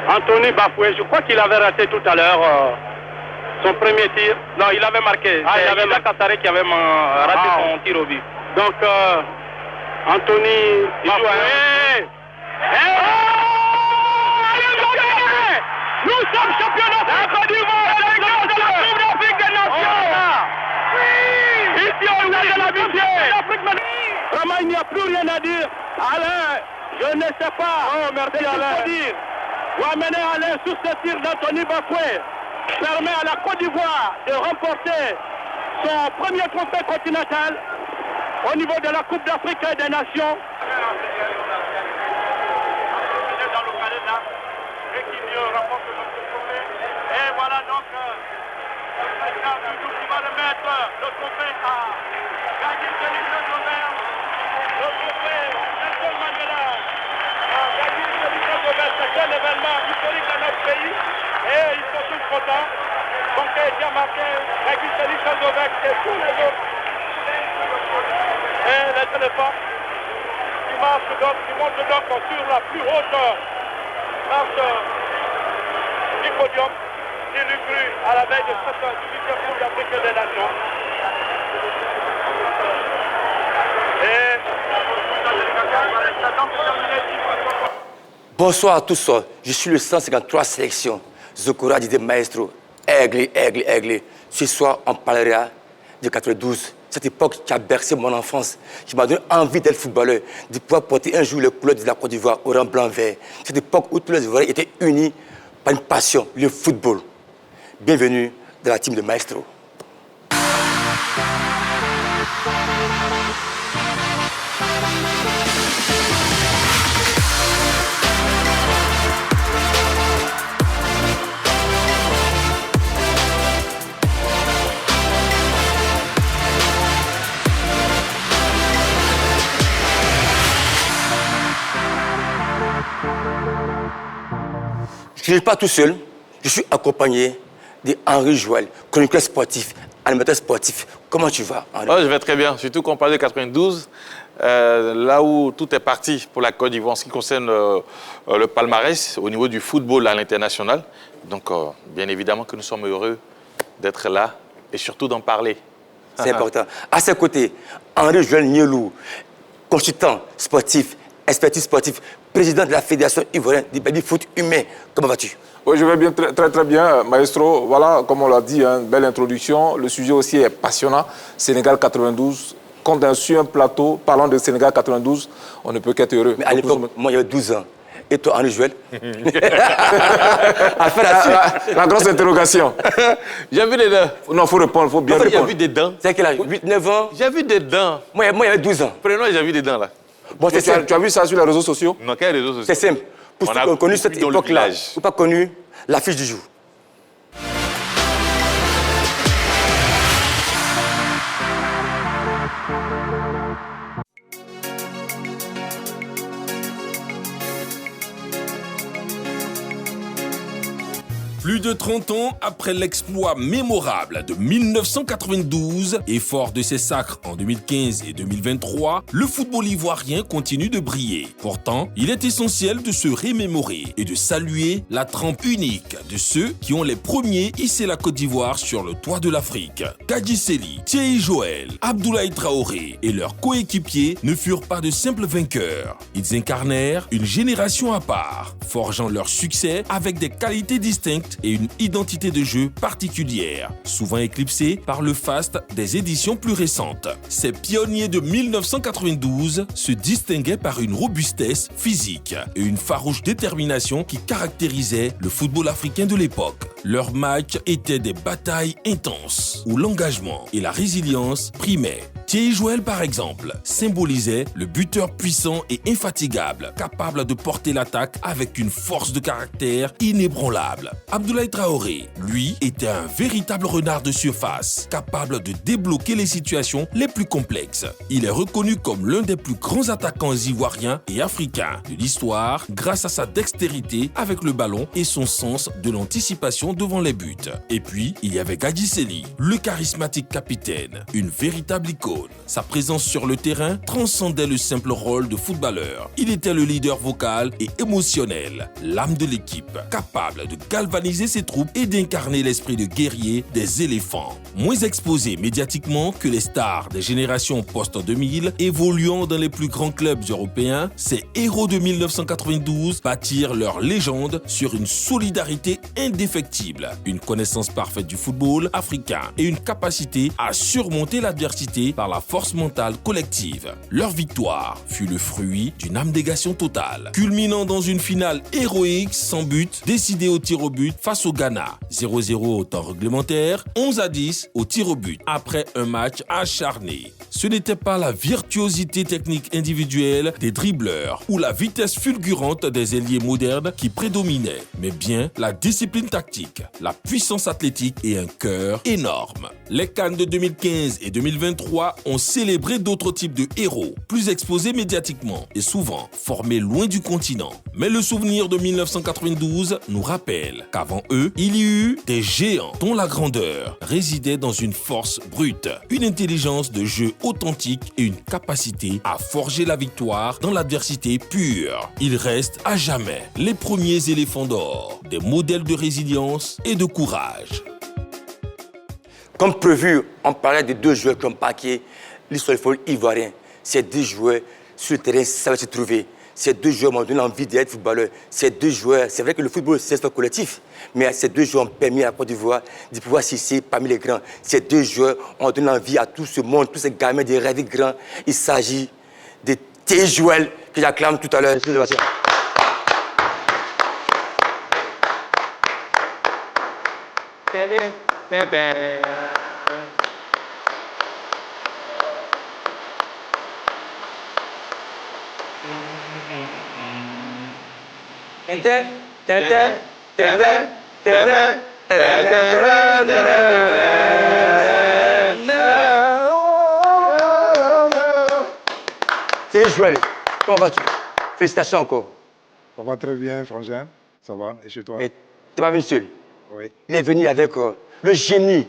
Anthony Bafoué, je crois qu'il avait raté tout à l'heure son premier tir. Non, il avait marqué. Il avait Kassaré qui avait raté son tir au but. Donc, Anthony Bafoué. Nous sommes champions d'Afrique. La Côte d'Ivoire est la Coupe d'Afrique des Nations. Ici, on a de la visée. Vraiment, il n'y a plus rien à dire. Alain, je ne sais pas. Oh, merci Alain. Vous amenez Alain sur ce tir d'Anthony Bafoué permet à la Côte d'Ivoire de remporter son premier trophée continental au niveau de la Coupe d'Afrique des Nations. Et voilà donc le président qui va remettre le trophée à Gagné Félix Gobert, le trophée Nelson Mandela. Gagné Félix Gobert, c'est un événement historique dans notre pays et ils sont tous contents. Donc il a marqué Gagné Félix Gobert et tous les autres. Et les éléphants qui montent donc sur la plus haute marche du podium. Il eut cru à la veille de cette 18e Coupe d'Afrique des Nations. Bonsoir à tous, je suis le 153 sélection, Zokora Didier Maestro, Aigle. Ce soir, on parlera de 92, cette époque qui a bercé mon enfance, qui m'a donné envie d'être footballeur, de pouvoir porter un jour le couleur de la Côte d'Ivoire, orange, blanc, vert. Cette époque où tous les Ivoiriens étaient unis par une passion, le football. Bienvenue dans la team de Maestro. Je ne suis pas tout seul, je suis accompagné d'Henri Joël, chroniqueur sportif, animateur sportif. Comment tu vas, Henri? Oh, je vais très bien, surtout qu'on parle de 92, là où tout est parti pour la Côte d'Ivoire en ce qui concerne le palmarès au niveau du football à l'international. Donc, bien évidemment que nous sommes heureux d'être là et surtout d'en parler. C'est important. À ses côtés, Henri Joël Nielou, consultant sportif, expertise sportif, président de la Fédération ivoirienne du foot humain. Comment vas-tu? Oui, je vais bien, très bien, Maestro. Voilà, comme on l'a dit, une belle introduction. Le sujet aussi est passionnant. Sénégal 92, sur un plateau, parlant de Sénégal 92, on ne peut qu'être heureux. Mais à l'époque, moi, j'avais 12 ans. Et toi, Henri Joël? La grosse interrogation. J'ai vu des dents. Non, il faut répondre, il faut bien répondre. J'ai vu des dents. C'est quel âge? 8, 9 ans? J'ai vu des dents. Moi, j'avais 12 ans. Prénom, j'ai vu des dents, là. Bon, c'est simple. Tu as vu ça sur les réseaux sociaux? Non, quels réseaux sociaux? C'est simple. Pour ceux qui ont connu cette époque-là, ou pas connu, l'affiche du jour. Plus de 30 ans après l'exploit mémorable de 1992 et fort de ses sacres en 2015 et 2023, le football ivoirien continue de briller. Pourtant, il est essentiel de se remémorer et de saluer la trempe unique de ceux qui ont les premiers hissé la Côte d'Ivoire sur le toit de l'Afrique. Kadji Seli, Thierry Joël, Abdoulaye Traoré et leurs coéquipiers ne furent pas de simples vainqueurs. Ils incarnèrent une génération à part, forgeant leur succès avec des qualités distinctes et une identité de jeu particulière, souvent éclipsée par le faste des éditions plus récentes. Ces pionniers de 1992 se distinguaient par une robustesse physique et une farouche détermination qui caractérisait le football africain de l'époque. Leurs matchs étaient des batailles intenses où l'engagement et la résilience primaient. Thierry Joël, par exemple, symbolisait le buteur puissant et infatigable, capable de porter l'attaque avec une force de caractère inébranlable. Abdoulaye Traoré, lui, était un véritable renard de surface, capable de débloquer les situations les plus complexes. Il est reconnu comme l'un des plus grands attaquants ivoiriens et africains de l'histoire grâce à sa dextérité avec le ballon et son sens de l'anticipation devant les buts. Et puis, il y avait Kadji Seli, le charismatique capitaine, une véritable icône. jaune. Sa présence sur le terrain transcendait le simple rôle de footballeur. Il était le leader vocal et émotionnel, l'âme de l'équipe, capable de galvaniser ses troupes et d'incarner l'esprit de guerrier des éléphants. Moins exposé médiatiquement que les stars des générations post-2000, évoluant dans les plus grands clubs européens, ces héros de 1992 bâtirent leur légende sur une solidarité indéfectible, une connaissance parfaite du football africain et une capacité à surmonter l'adversité par la force mentale collective. Leur victoire fut le fruit d'une abnégation totale, culminant dans une finale héroïque sans but, décidée au tir au but face au Ghana. 0-0 au temps réglementaire, 11-10 au tir au but, après un match acharné. Ce n'était pas la virtuosité technique individuelle des dribbleurs ou la vitesse fulgurante des ailiers modernes qui prédominait, mais bien la discipline tactique, la puissance athlétique et un cœur énorme. Les CAN de 2015 et 2023 ont célébré d'autres types de héros, plus exposés médiatiquement et souvent formés loin du continent. Mais le souvenir de 1992 nous rappelle qu'avant eux, il y eut des géants dont la grandeur résidait dans une force brute, une intelligence de jeu authentique et une capacité à forger la victoire dans l'adversité pure. Ils restent à jamais les premiers éléphants d'or, des modèles de résilience et de courage. Comme prévu, on parlait de deux joueurs qui ont marqué l'histoire du football ivoirien. Ces deux joueurs, sur le terrain, ça va se trouver. Ces deux joueurs m'ont donné envie d'être footballeur. Ces deux joueurs, c'est vrai que le football, c'est un sport collectif, mais ces deux joueurs ont permis à la Côte d'Ivoire de pouvoir s'hisser parmi les grands. Ces deux joueurs ont donné envie à tout ce monde, tous ces gamins de rêver grands. Il s'agit de T-Joël, que j'acclame tout à l'heure. T-Joël, comment vas-tu? Félicitations encore. Ça va très bien, Frangin. Ça va. Et chez toi? Mais tu n'es pas venu seul. Oui. Il est venu avec le génie.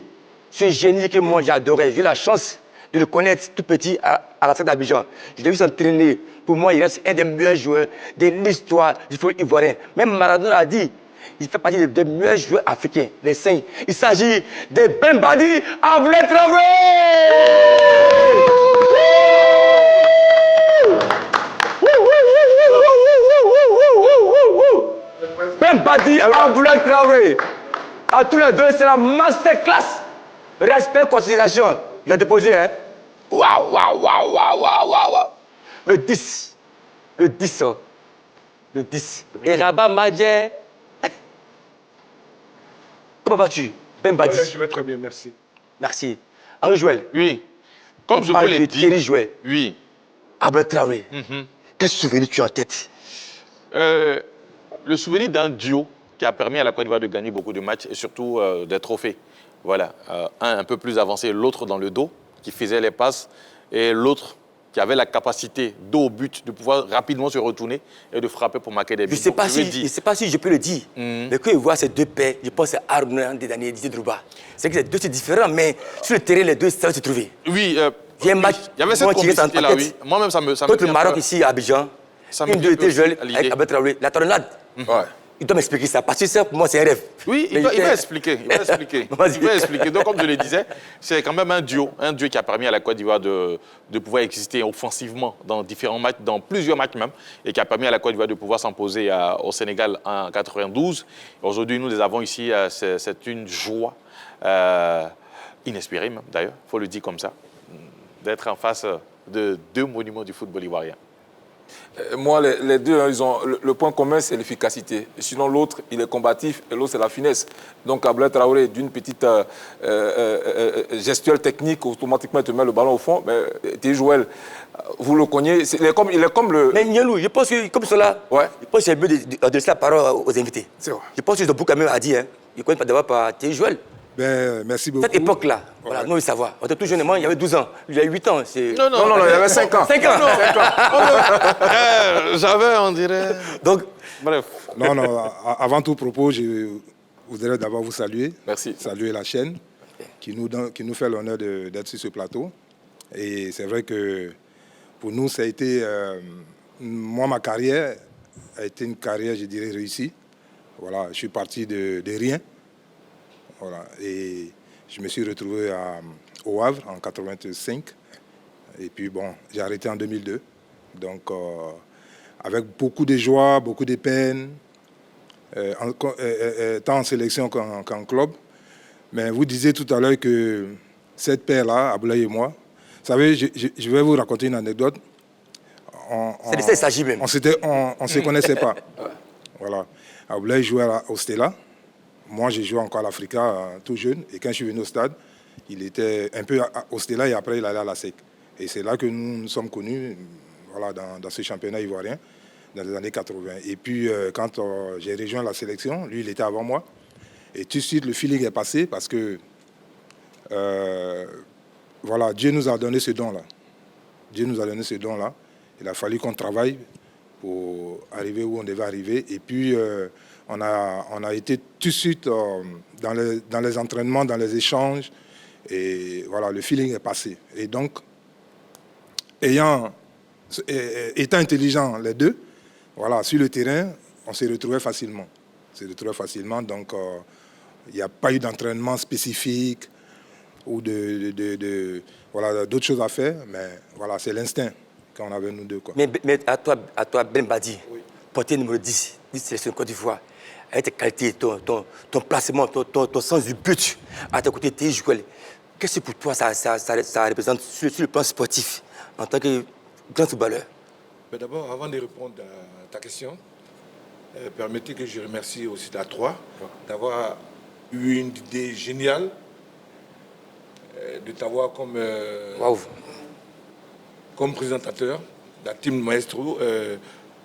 Ce génie que moi j'adorais. J'ai eu la chance de le connaître tout petit à la Stade d'Abidjan. Je l'ai vu s'entraîner. Pour moi, il reste un des meilleurs joueurs de l'histoire du football ivoirien. Même Maradona a dit, il fait partie des meilleurs joueurs africains, les saints. Il s'agit de Ben Badi Abdoulaye Traoré. Ben Badi Abdoulaye Traoré. À tous les deux, c'est la masterclass. Respect, considération. Il a déposé, hein. Waouh, waouh, waouh, waouh, waouh, waouh. Le 10. Le 10, hein. Le 10. Et Rabat Madjer. Comment vas-tu, Ben Badi? Je vais très bien, merci. Merci. Henri Joël. Oui. Comme je vous parle l'ai de dit. Thierry Joël. Oui. Abdoulaye Traoré. Quel souvenir tu as en tête? Le souvenir d'un duo qui a permis à la Côte d'Ivoire de gagner beaucoup de matchs et surtout des trophées. Voilà, un peu plus avancé, l'autre dans le dos, qui faisait les passes, et l'autre qui avait la capacité, dos au but, de pouvoir rapidement se retourner et de frapper pour marquer des buts. Je ne sais pas si je peux le dire, mais quand je vois ces deux paires, je pense à Arnaud Dédanier et Didier Drogba. C'est que ces deux, c'est différent, mais sur le terrain, les deux, ça va se trouver. Oui, Il y a un match, il y avait cette complicité-là, oui. Moi-même, ça me contre le Maroc, ici, à Abidjan, une de T-Joël avec Abdoulaye Traoré, la tornade. Ouais. Il doit m'expliquer ça, parce que ça, pour moi, c'est un rêve. Oui, il va expliquer. Il va expliquer. Vas-y. Il va expliquer. Donc, comme je le disais, c'est quand même un duo qui a permis à la Côte d'Ivoire de pouvoir exister offensivement dans différents matchs, dans plusieurs matchs même, et qui a permis à la Côte d'Ivoire de pouvoir s'imposer au Sénégal en 92. Aujourd'hui, nous les avons ici. C'est une joie inespérée, même, d'ailleurs, il faut le dire comme ça, d'être en face de deux monuments du football ivoirien. Moi, les deux, hein, ils ont, le point commun, c'est l'efficacité. Sinon, l'autre, il est combatif et l'autre, c'est la finesse. Donc, Abdoulaye Traoré, d'une petite gestuelle technique, automatiquement, il te met le ballon au fond. Mais T-Joël, vous le connaissez, il est comme le... Mais Nielou, je pense que, comme cela, Ouais. je pense que c'est mieux d'adresser la parole aux invités. C'est vrai. Je pense que Zobou, quand même, a dit, hein, il ne connaît pas d'abord par T-Joël. Ben, merci beaucoup. Cette époque-là, voilà, nous, le savoir. On était tout jeune, moi, il y avait 12 ans. Il y a 8 ans. Non, il avait 5 ans. 5 ans. J'avais, on dirait... Donc, Bref. Non, avant tout propos, je voudrais d'abord vous saluer. Merci. Saluer la chaîne qui nous fait l'honneur d'être sur ce plateau. Et c'est vrai que pour nous, ça a été... moi, ma carrière a été une carrière, je dirais, réussie. Voilà, je suis parti de rien. Voilà, et je me suis retrouvé au Havre en 85. Et puis bon, j'ai arrêté en 2002. Donc, avec beaucoup de joie, beaucoup de peine, tant en sélection qu'en club. Mais vous disiez tout à l'heure que cette paire-là, Aboulaye et moi, vous savez, je vais vous raconter une anecdote. C'est de ça qu'il s'agit même. On ne se connaissait pas. Voilà. Aboulaye jouait au Stella. Moi, j'ai joué encore à l'Africa, tout jeune. Et quand je suis venu au stade, il était un peu au Stella et après, il allait à la SEC. Et c'est là que nous sommes connus, voilà, dans ce championnat ivoirien, dans les années 80. Et puis, quand j'ai rejoint la sélection, lui, il était avant moi. Et tout de suite, le feeling est passé parce que, voilà, Dieu nous a donné ce don-là. Dieu nous a donné ce don-là. Il a fallu qu'on travaille pour arriver où on devait arriver. Et puis, on a été tout de suite dans les entraînements, dans les échanges. Et voilà, le feeling est passé. Et donc, étant intelligents les deux, voilà, sur le terrain, on s'est retrouvés facilement. Donc, il n'y a pas eu d'entraînement spécifique ou voilà, d'autres choses à faire. Mais voilà, c'est l'instinct qu'on avait nous deux, quoi. Mais à toi Ben Badi, oui. Portier numéro 10 sélection de Côte d'Ivoire, avec tes qualités, ton placement, ton sens du but, à tes côtés, tes joueurs, qu'est-ce que pour toi ça représente sur le plan sportif en tant que grand footballeur? D'abord, avant de répondre à ta question, permettez que je remercie aussi à toi d'avoir eu une idée géniale de t'avoir comme, comme présentateur de la team Maestro.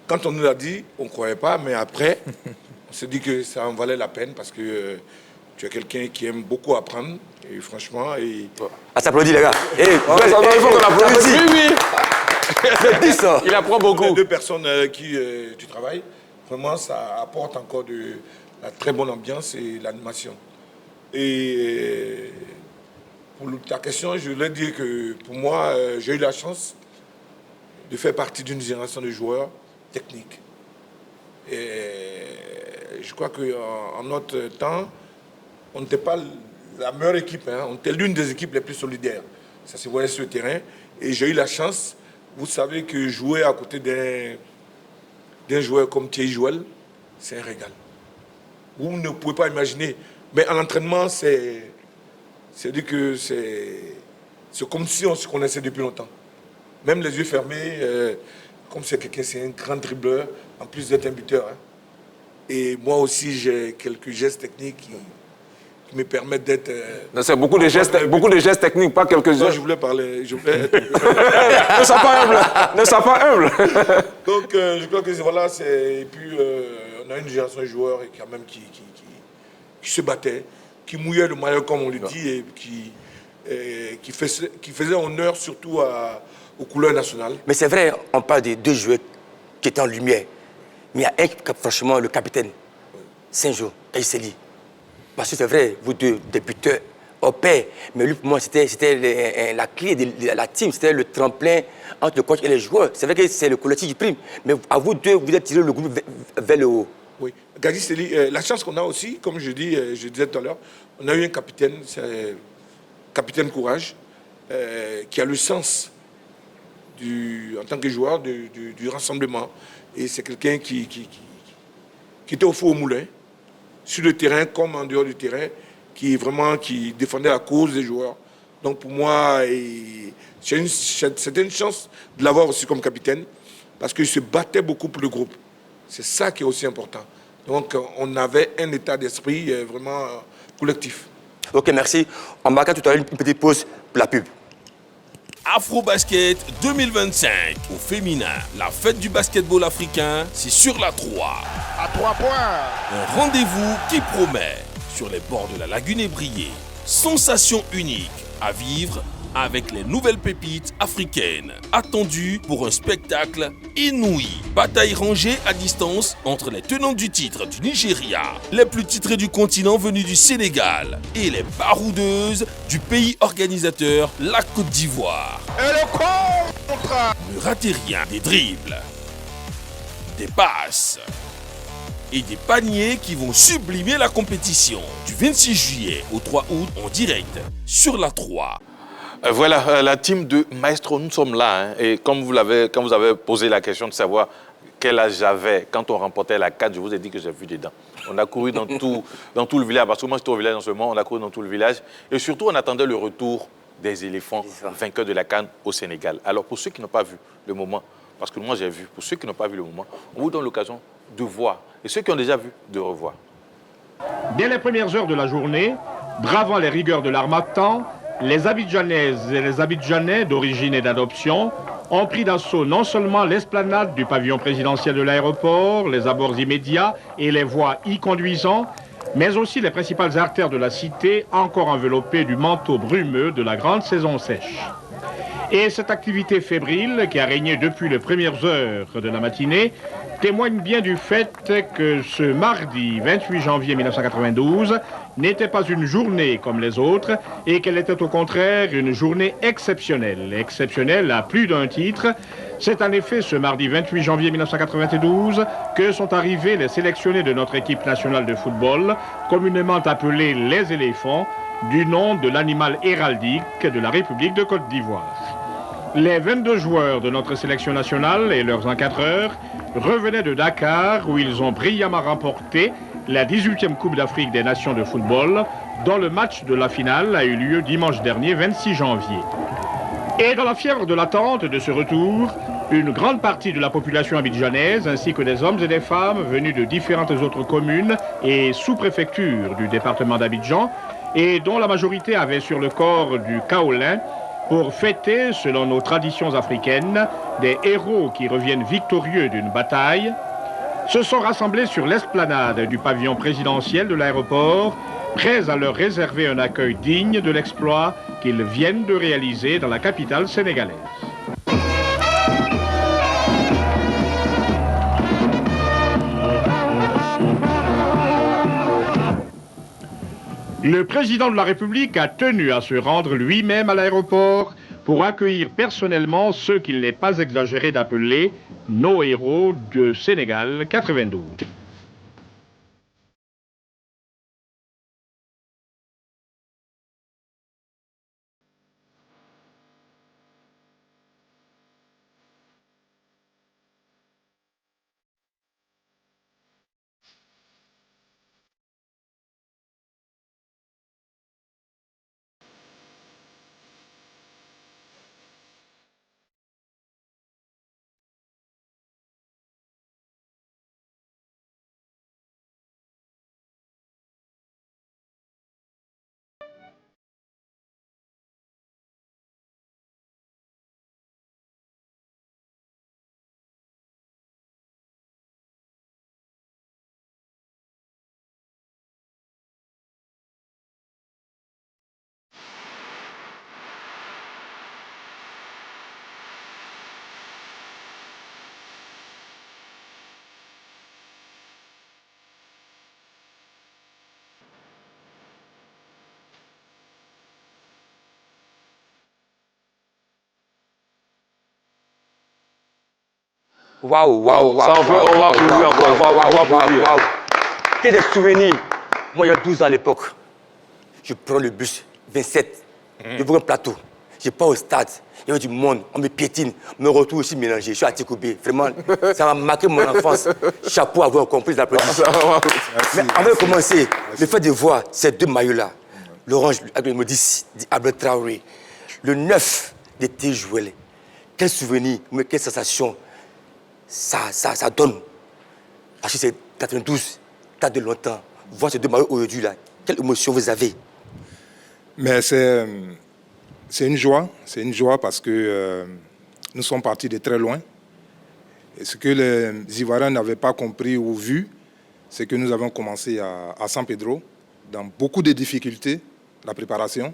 Quand on nous l'a dit, on ne croyait pas, mais après, on s'est dit que ça en valait la peine parce que tu es quelqu'un qui aime beaucoup apprendre. Et franchement... Ah, ça applaudit, les gars. Il faut qu'on applaudisse. Oui. Il apprend beaucoup. Les deux personnes avec qui tu travailles, vraiment, ça apporte encore de la très bonne ambiance et l'animation. Et pour ta question, je voulais dire que pour moi, j'ai eu la chance de faire partie d'une génération de joueurs techniques. Et je crois qu'en notre temps, on n'était pas la meilleure équipe, hein. On était l'une des équipes les plus solidaires. Ça se voyait sur le terrain. Et j'ai eu la chance, vous savez que jouer à côté d'un joueur comme Thierry Joël, c'est un régal. Vous ne pouvez pas imaginer. Mais en entraînement, c'est comme si on se connaissait depuis longtemps. Même les yeux fermés, comme c'est quelqu'un, c'est un grand dribbleur, en plus d'être un buteur. Hein. Et moi aussi, j'ai quelques gestes techniques qui me permettent d'être... C'est beaucoup de gestes techniques, pas quelques gestes. Non, je voulais parler... Ne sois pas humble. Ne sois pas humble. Donc, je crois que voilà, et puis, on a une génération de joueurs quand même qui se battaient, qui mouillaient le maillot, comme on le dit, et qui faisaient honneur surtout aux couleurs nationales. Mais c'est vrai, on parle de deux joueurs qui étaient en lumière. Mais il y a un, franchement, le capitaine, Saint-Jo, Kaïseli. Parce que c'est vrai, vous deux, des buteurs au pair. Mais lui, pour moi, c'était la clé de la team, c'était le tremplin entre le coach et les joueurs. C'est vrai que c'est le collectif qui prime. Mais à vous deux, vous êtes tiré le groupe vers le haut. Oui. Gadi Seli, la chance qu'on a aussi, comme je disais tout à l'heure, on a eu un capitaine, c'est capitaine Courage, qui a le sens, en tant que joueur, du rassemblement. Et c'est quelqu'un qui était au four au moulin, sur le terrain comme en dehors du terrain, qui défendait la cause des joueurs. Donc pour moi, c'était une chance de l'avoir aussi comme capitaine, parce qu'il se battait beaucoup pour le groupe. C'est ça qui est aussi important. Donc on avait un état d'esprit vraiment collectif. Ok, merci. On marquera tout à l'heure une petite pause pour la pub. Afrobasket 2025 au féminin. La fête du basketball africain, c'est sur la 3. À 3 points. Un rendez-vous qui promet sur les bords de la lagune ébriée. Sensation unique à vivre avec les nouvelles pépites africaines. Attendu pour un spectacle inouï. Bataille rangée à distance entre les tenants du titre du Nigeria, les plus titrés du continent venus du Sénégal et les baroudeuses du pays organisateur, la Côte d'Ivoire. Et le contre! Ne ratez rien, des dribbles, des passes et des paniers qui vont sublimer la compétition. Du 26 juillet au 3 août en direct sur la 3. Voilà, la team de Maestro, nous sommes là. Hein, et quand vous avez posé la question de savoir quel âge j'avais quand on remportait la 4, je vous ai dit que j'ai vu des dents. On a couru dans tout le village, parce que moi j'étais au village en ce moment, on a couru dans tout le village. Et surtout, on attendait le retour des éléphants vainqueurs de la CAN au Sénégal. Alors pour ceux qui n'ont pas vu le moment, parce que moi j'ai vu, pour ceux qui n'ont pas vu le moment, on vous donne l'occasion de voir. Et ceux qui ont déjà vu, de revoir. Dès les premières heures de la journée, bravant les rigueurs de l'Harmattan, les Abidjanaises et les Abidjanais d'origine et d'adoption ont pris d'assaut non seulement l'esplanade du pavillon présidentiel de l'aéroport, les abords immédiats et les voies y conduisant, mais aussi les principales artères de la cité, encore enveloppées du manteau brumeux de la grande saison sèche. Et cette activité fébrile, qui a régné depuis les premières heures de la matinée, témoigne bien du fait que ce mardi 28 janvier 1992 n'était pas une journée comme les autres et qu'elle était au contraire une journée exceptionnelle. Exceptionnelle à plus d'un titre. C'est en effet ce mardi 28 janvier 1992 que sont arrivés les sélectionnés de notre équipe nationale de football, communément appelés les éléphants, du nom de l'animal héraldique de la République de Côte d'Ivoire. Les 22 joueurs de notre sélection nationale et leurs encadreurs revenaient de Dakar où ils ont brillamment remporté la 18e Coupe d'Afrique des Nations de football dont le match de la finale a eu lieu dimanche dernier 26 janvier. Et dans la fièvre de l'attente de ce retour, une grande partie de la population abidjanaise ainsi que des hommes et des femmes venus de différentes autres communes et sous-préfectures du département d'Abidjan et dont la majorité avait sur le corps du kaolin pour fêter, selon nos traditions africaines, des héros qui reviennent victorieux d'une bataille, se sont rassemblés sur l'esplanade du pavillon présidentiel de l'aéroport, prêts à leur réserver un accueil digne de l'exploit qu'ils viennent de réaliser dans la capitale sénégalaise. Le président de la République a tenu à se rendre lui-même à l'aéroport pour accueillir personnellement ceux qu'il n'est pas exagéré d'appeler nos héros de Sénégal 92. Waouh, waouh, waouh. Ça en fait, on va applaudir encore. On va applaudir. Quel des souvenirs. Moi, il y a 12 ans à l'époque. Je prends le bus 27. Je vois un plateau. Je pars au stade. Il y avait du monde. On me piétine. Me retrouve aussi mélangé. Je suis à Tikoubé. Vraiment, ça m'a marqué mon enfance. Chapeau à avoir compris les applaudissements. Mais avant de commencer, le fait de voir ces deux maillots-là, l'orange avec le modis Abel Traoré, le 9 de Tejouel, quel souvenir, mais quelle sensation ça donne. Parce que c'est 92, date de longtemps. Voir ces deux maillots aujourd'hui, là, quelle émotion vous avez? Mais c'est une joie parce que nous sommes partis de très loin. Et ce que les Ivoiriens n'avaient pas compris ou vu, c'est que nous avons commencé à San Pedro, dans beaucoup de difficultés, la préparation.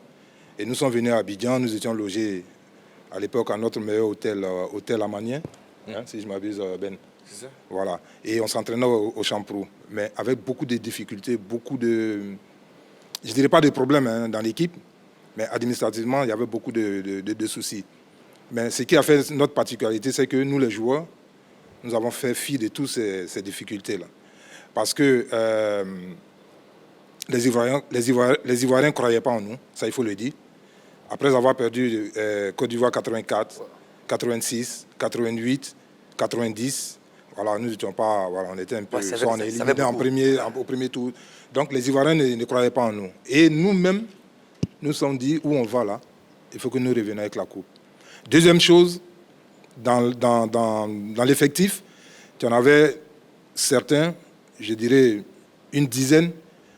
Et nous sommes venus à Abidjan, nous étions logés à l'époque à notre meilleur hôtel Amanien, si je m'abuse, Ben. C'est ça. Voilà. Et on s'entraînait au Champ Pro, mais avec beaucoup de difficultés, beaucoup de... Je ne dirais pas de problèmes dans l'équipe, mais administrativement, il y avait beaucoup de soucis. Mais ce qui a fait notre particularité, c'est que nous, les joueurs, nous avons fait fi de toutes ces difficultés-là. Parce que les Ivoiriens ne croyaient pas en nous, ça il faut le dire. Après avoir perdu Côte d'Ivoire 84, 86, 88, 90, voilà, nous n'étions pas, voilà, on était un peu, on est éliminé au premier tour. Donc les Ivoiriens ne croyaient pas en nous. Et nous-mêmes, nous sommes dit où on va là, il faut que nous revenions avec la coupe. Deuxième chose, dans l'effectif, tu en avais certains, je dirais une dizaine,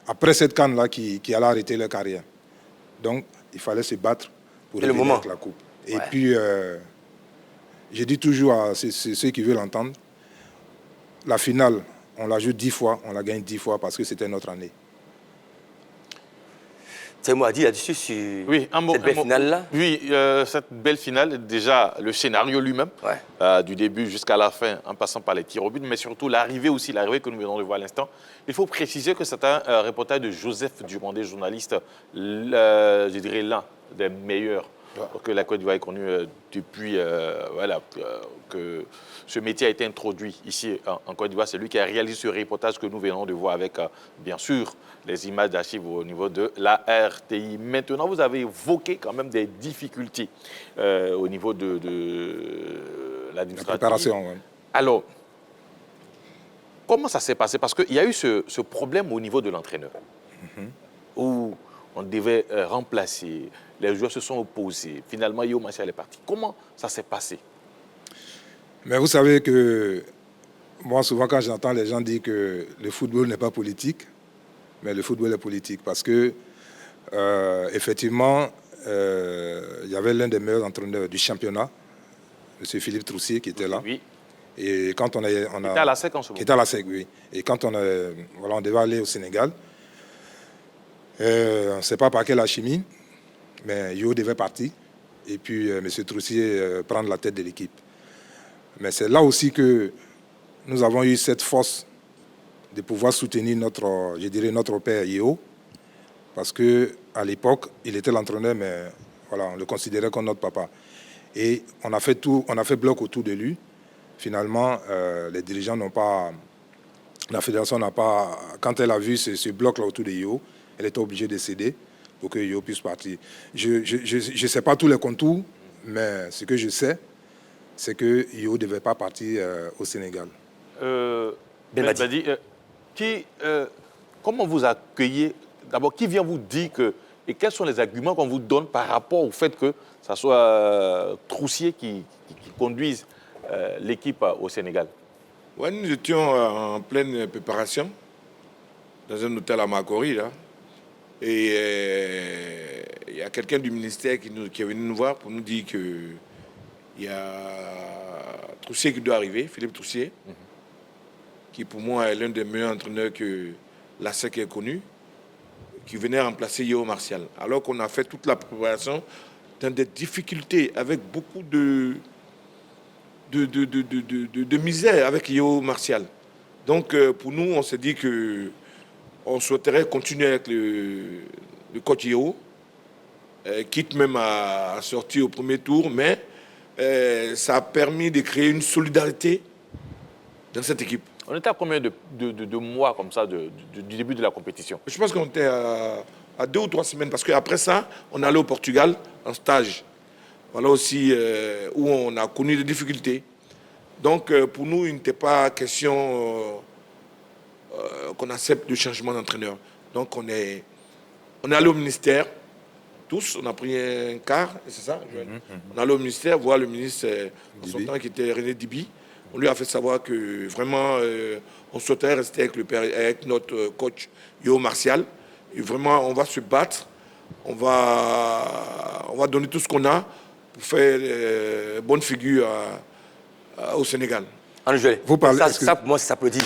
après cette canne-là qui allait arrêter leur carrière. Donc, il fallait se battre pour revenir avec la coupe. Et puis, je dis toujours à ceux qui veulent l'entendre, la finale, on la joue 10 fois, on la gagne 10 fois parce que c'était notre année. C'est moi à dire là-dessus sur cette belle finale-là. Oui, cette belle finale, déjà le scénario lui-même, du début jusqu'à la fin, en passant par les tirs au but, mais surtout l'arrivée que nous venons de voir à l'instant. Il faut préciser que c'est un reportage de Joseph Dumondé, journaliste, je dirais l'un des meilleurs que la Côte d'Ivoire ait connu depuis que ce métier a été introduit ici en Côte d'Ivoire. C'est lui qui a réalisé ce reportage que nous venons de voir avec, bien sûr, les images d'archives au niveau de la RTI. Maintenant, vous avez évoqué quand même des difficultés au niveau de l'administration. La préparation, oui. Alors, comment ça s'est passé? Parce qu'il y a eu ce problème au niveau de l'entraîneur, où on devait remplacer, les joueurs se sont opposés. Finalement, Yeo Martial est parti. Comment ça s'est passé? Mais vous savez que, moi, souvent, quand j'entends les gens dire que le football n'est pas politique, mais le football est politique. Parce que, effectivement, il y avait l'un des meilleurs entraîneurs du championnat, M. Philippe Troussier, qui était là. Oui. Et quand on était à la SEC en ce moment. Qui était à la SEC, oui. Et quand on devait aller au Sénégal, on ne sait pas par quelle alchimie, mais Yo devait partir. Et puis, M. Troussier prendre la tête de l'équipe. Mais c'est là aussi que nous avons eu cette force de pouvoir soutenir notre père Yeo, parce qu'à l'époque, il était l'entraîneur, mais voilà, on le considérait comme notre papa. Et on a fait bloc autour de lui. Finalement, les dirigeants n'ont pas... La fédération n'a pas... Quand elle a vu ce bloc-là autour de Yeo, elle était obligée de céder pour que Yeo puisse partir. Je ne sais pas tous les contours, mais ce que je sais, c'est que Yeo ne devait pas partir au Sénégal. Comment vous accueillez? D'abord, qui vient vous dire que... Et quels sont les arguments qu'on vous donne par rapport au fait que ce soit Troussier qui conduise l'équipe au Sénégal? Ouais, nous étions en pleine préparation dans un hôtel à Makori, là. Et il y a quelqu'un du ministère qui est venu nous voir pour nous dire qu'il y a Troussier qui doit arriver, Philippe Troussier, qui pour moi est l'un des meilleurs entraîneurs que la SEC ait connu, qui venait remplacer Yeo Martial. Alors qu'on a fait toute la préparation dans des difficultés, avec beaucoup de misère avec Yeo Martial. Donc pour nous, on s'est dit qu'on souhaiterait continuer avec le coach Yeo, quitte même à sortir au premier tour, mais ça a permis de créer une solidarité dans cette équipe. On était à combien de mois comme ça du début de la compétition? Je pense qu'on était à 2 ou 3 semaines, parce qu'après ça, on allait au Portugal en stage. Voilà aussi où on a connu des difficultés. Donc pour nous, il n'était pas question qu'on accepte le changement d'entraîneur. Donc on est allé au ministère, tous, on a pris un car, c'est ça, on est allé au ministère voir le ministre en son temps qui était René Dibi. On lui a fait savoir que vraiment, on souhaitait rester avec notre coach Yeo Martial. Et vraiment, on va se battre. On va donner tout ce qu'on a pour faire bonne figure au Sénégal. Vous parlez, ça, pour moi, ça s'applaudit.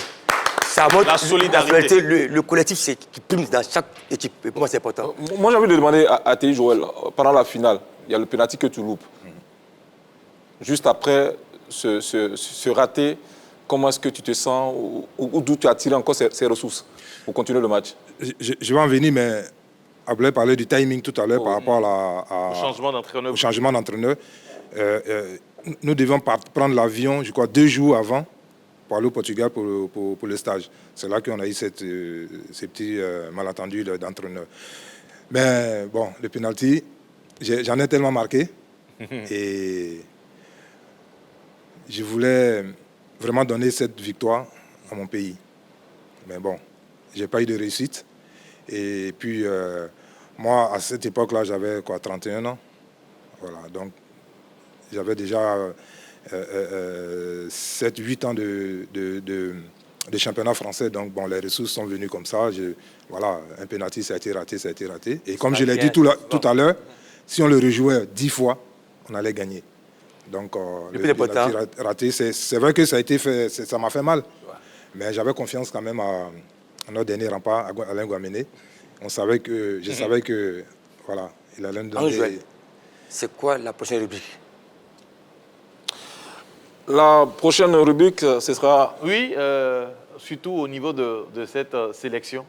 Ça montre la solidarité. Le collectif qui prime dans chaque équipe. Et pour moi, c'est important. Moi, j'ai envie de demander à Théi Joël, pendant la finale, il y a le pénalty que tu loupes. Juste après ce raté, comment est-ce que tu te sens ou d'où tu as tiré encore ces ressources pour continuer le match? Je vais en venir, mais Ablaye parlait du timing tout à l'heure par rapport Au changement d'entraîneur. au changement d'entraîneur. Nous devions prendre l'avion, je crois, 2 jours avant pour aller au Portugal pour le stage. C'est là qu'on a eu ces petits malentendus d'entraîneur. Mais bon, le penalty, j'en ai tellement marqué. Et je voulais vraiment donner cette victoire à mon pays. Mais bon, je n'ai pas eu de réussite. Et puis, moi, à cette époque-là, j'avais 31 ans. Voilà, donc j'avais déjà 7-8 ans de championnat français. Donc, bon, les ressources sont venues comme ça. Voilà, un penalty, ça a été raté, ça a été raté. Et comme je l'ai dit tout à l'heure, si on le rejouait 10 fois, on allait gagner. Donc, le penalty raté, c'est vrai que ça a été fait, ça m'a fait mal. Mais j'avais confiance quand même à notre dernier rempart, Alain Guaméné. Je savais que, voilà, il allait nous donner... C'est quoi la prochaine rubrique? La prochaine rubrique, ce sera... Oui, surtout au niveau de cette sélection.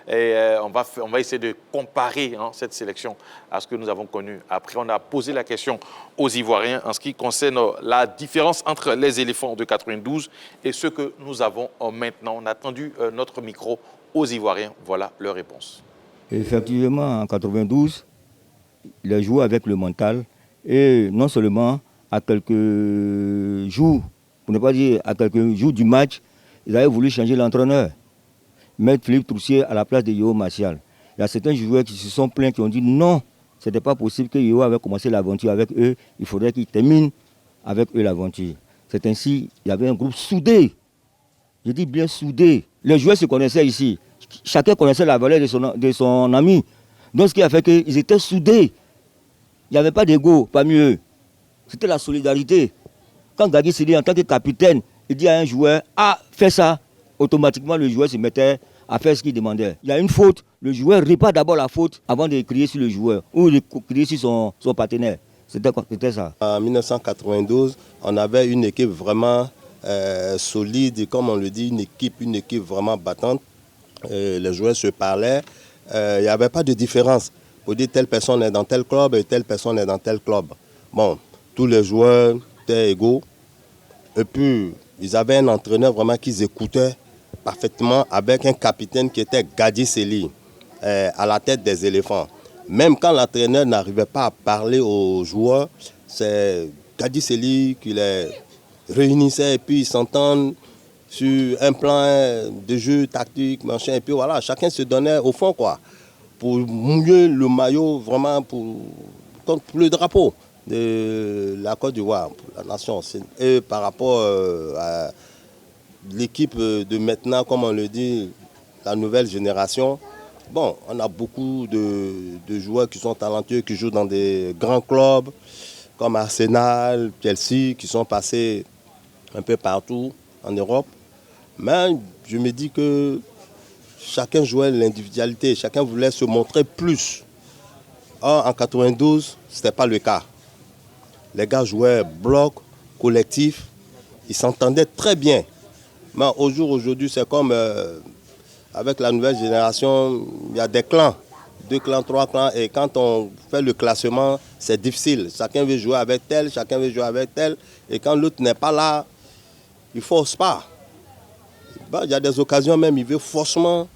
Et on va essayer de comparer cette sélection à ce que nous avons connu. Après, on a posé la question aux Ivoiriens en ce qui concerne la différence entre les éléphants de 92 et ceux que nous avons maintenant. On a tendu notre micro aux Ivoiriens. Voilà leur réponse. Effectivement, en 92, il a joué avec le mental et non seulement à quelques jours, pour ne pas dire à quelques jours du match, ils avaient voulu changer l'entraîneur, mettre Philippe Troussier à la place de Yeo Martial. Il y a certains joueurs qui se sont plaints, qui ont dit non, ce n'était pas possible que Yeo avait commencé l'aventure avec eux, il faudrait qu'il termine avec eux l'aventure. C'est ainsi, il y avait un groupe soudé, je dis bien soudé. Les joueurs se connaissaient ici, chacun connaissait la valeur de son ami. Donc ce qui a fait qu'ils étaient soudés. Il n'y avait pas d'ego parmi eux. C'était la solidarité. Quand Gadi Sili, en tant que capitaine, il dit à un joueur, ah, fais ça, automatiquement le joueur se mettait à faire ce qu'il demandait. Il y a une faute, le joueur répare d'abord la faute avant de crier sur le joueur ou de crier sur son partenaire. C'était ça. En 1992, on avait une équipe vraiment solide, comme on le dit, une équipe vraiment battante. Les joueurs se parlaient. Il n'y avait pas de différence pour dire telle personne est dans tel club et telle personne est dans tel club. Bon, tous les joueurs étaient égaux. Et puis, ils avaient un entraîneur vraiment qu'ils écoutaient parfaitement avec un capitaine qui était Gadi Sili à la tête des éléphants. Même quand l'entraîneur n'arrivait pas à parler aux joueurs, c'est Gadi Sili qui les réunissait et puis ils s'entendent sur un plan de jeu tactique, machin, et puis voilà, chacun se donnait au fond, quoi, pour mouiller le maillot, vraiment, pour le drapeau de la Côte d'Ivoire, pour la nation. Et par rapport à l'équipe de maintenant, comme on le dit, la nouvelle génération, bon, on a beaucoup de joueurs qui sont talentueux, qui jouent dans des grands clubs, comme Arsenal, Chelsea, qui sont passés un peu partout en Europe. Mais je me dis que chacun jouait l'individualité, chacun voulait se montrer plus. Or, en 92, ce n'était pas le cas. Les gars jouaient bloc, collectif, ils s'entendaient très bien. Mais aujourd'hui, c'est comme avec la nouvelle génération, il y a des clans, 2 clans, 3 clans, et quand on fait le classement, c'est difficile. Chacun veut jouer avec tel, chacun veut jouer avec tel, et quand l'autre n'est pas là, il ne force pas. Ben, il y a des occasions même, il veut forcément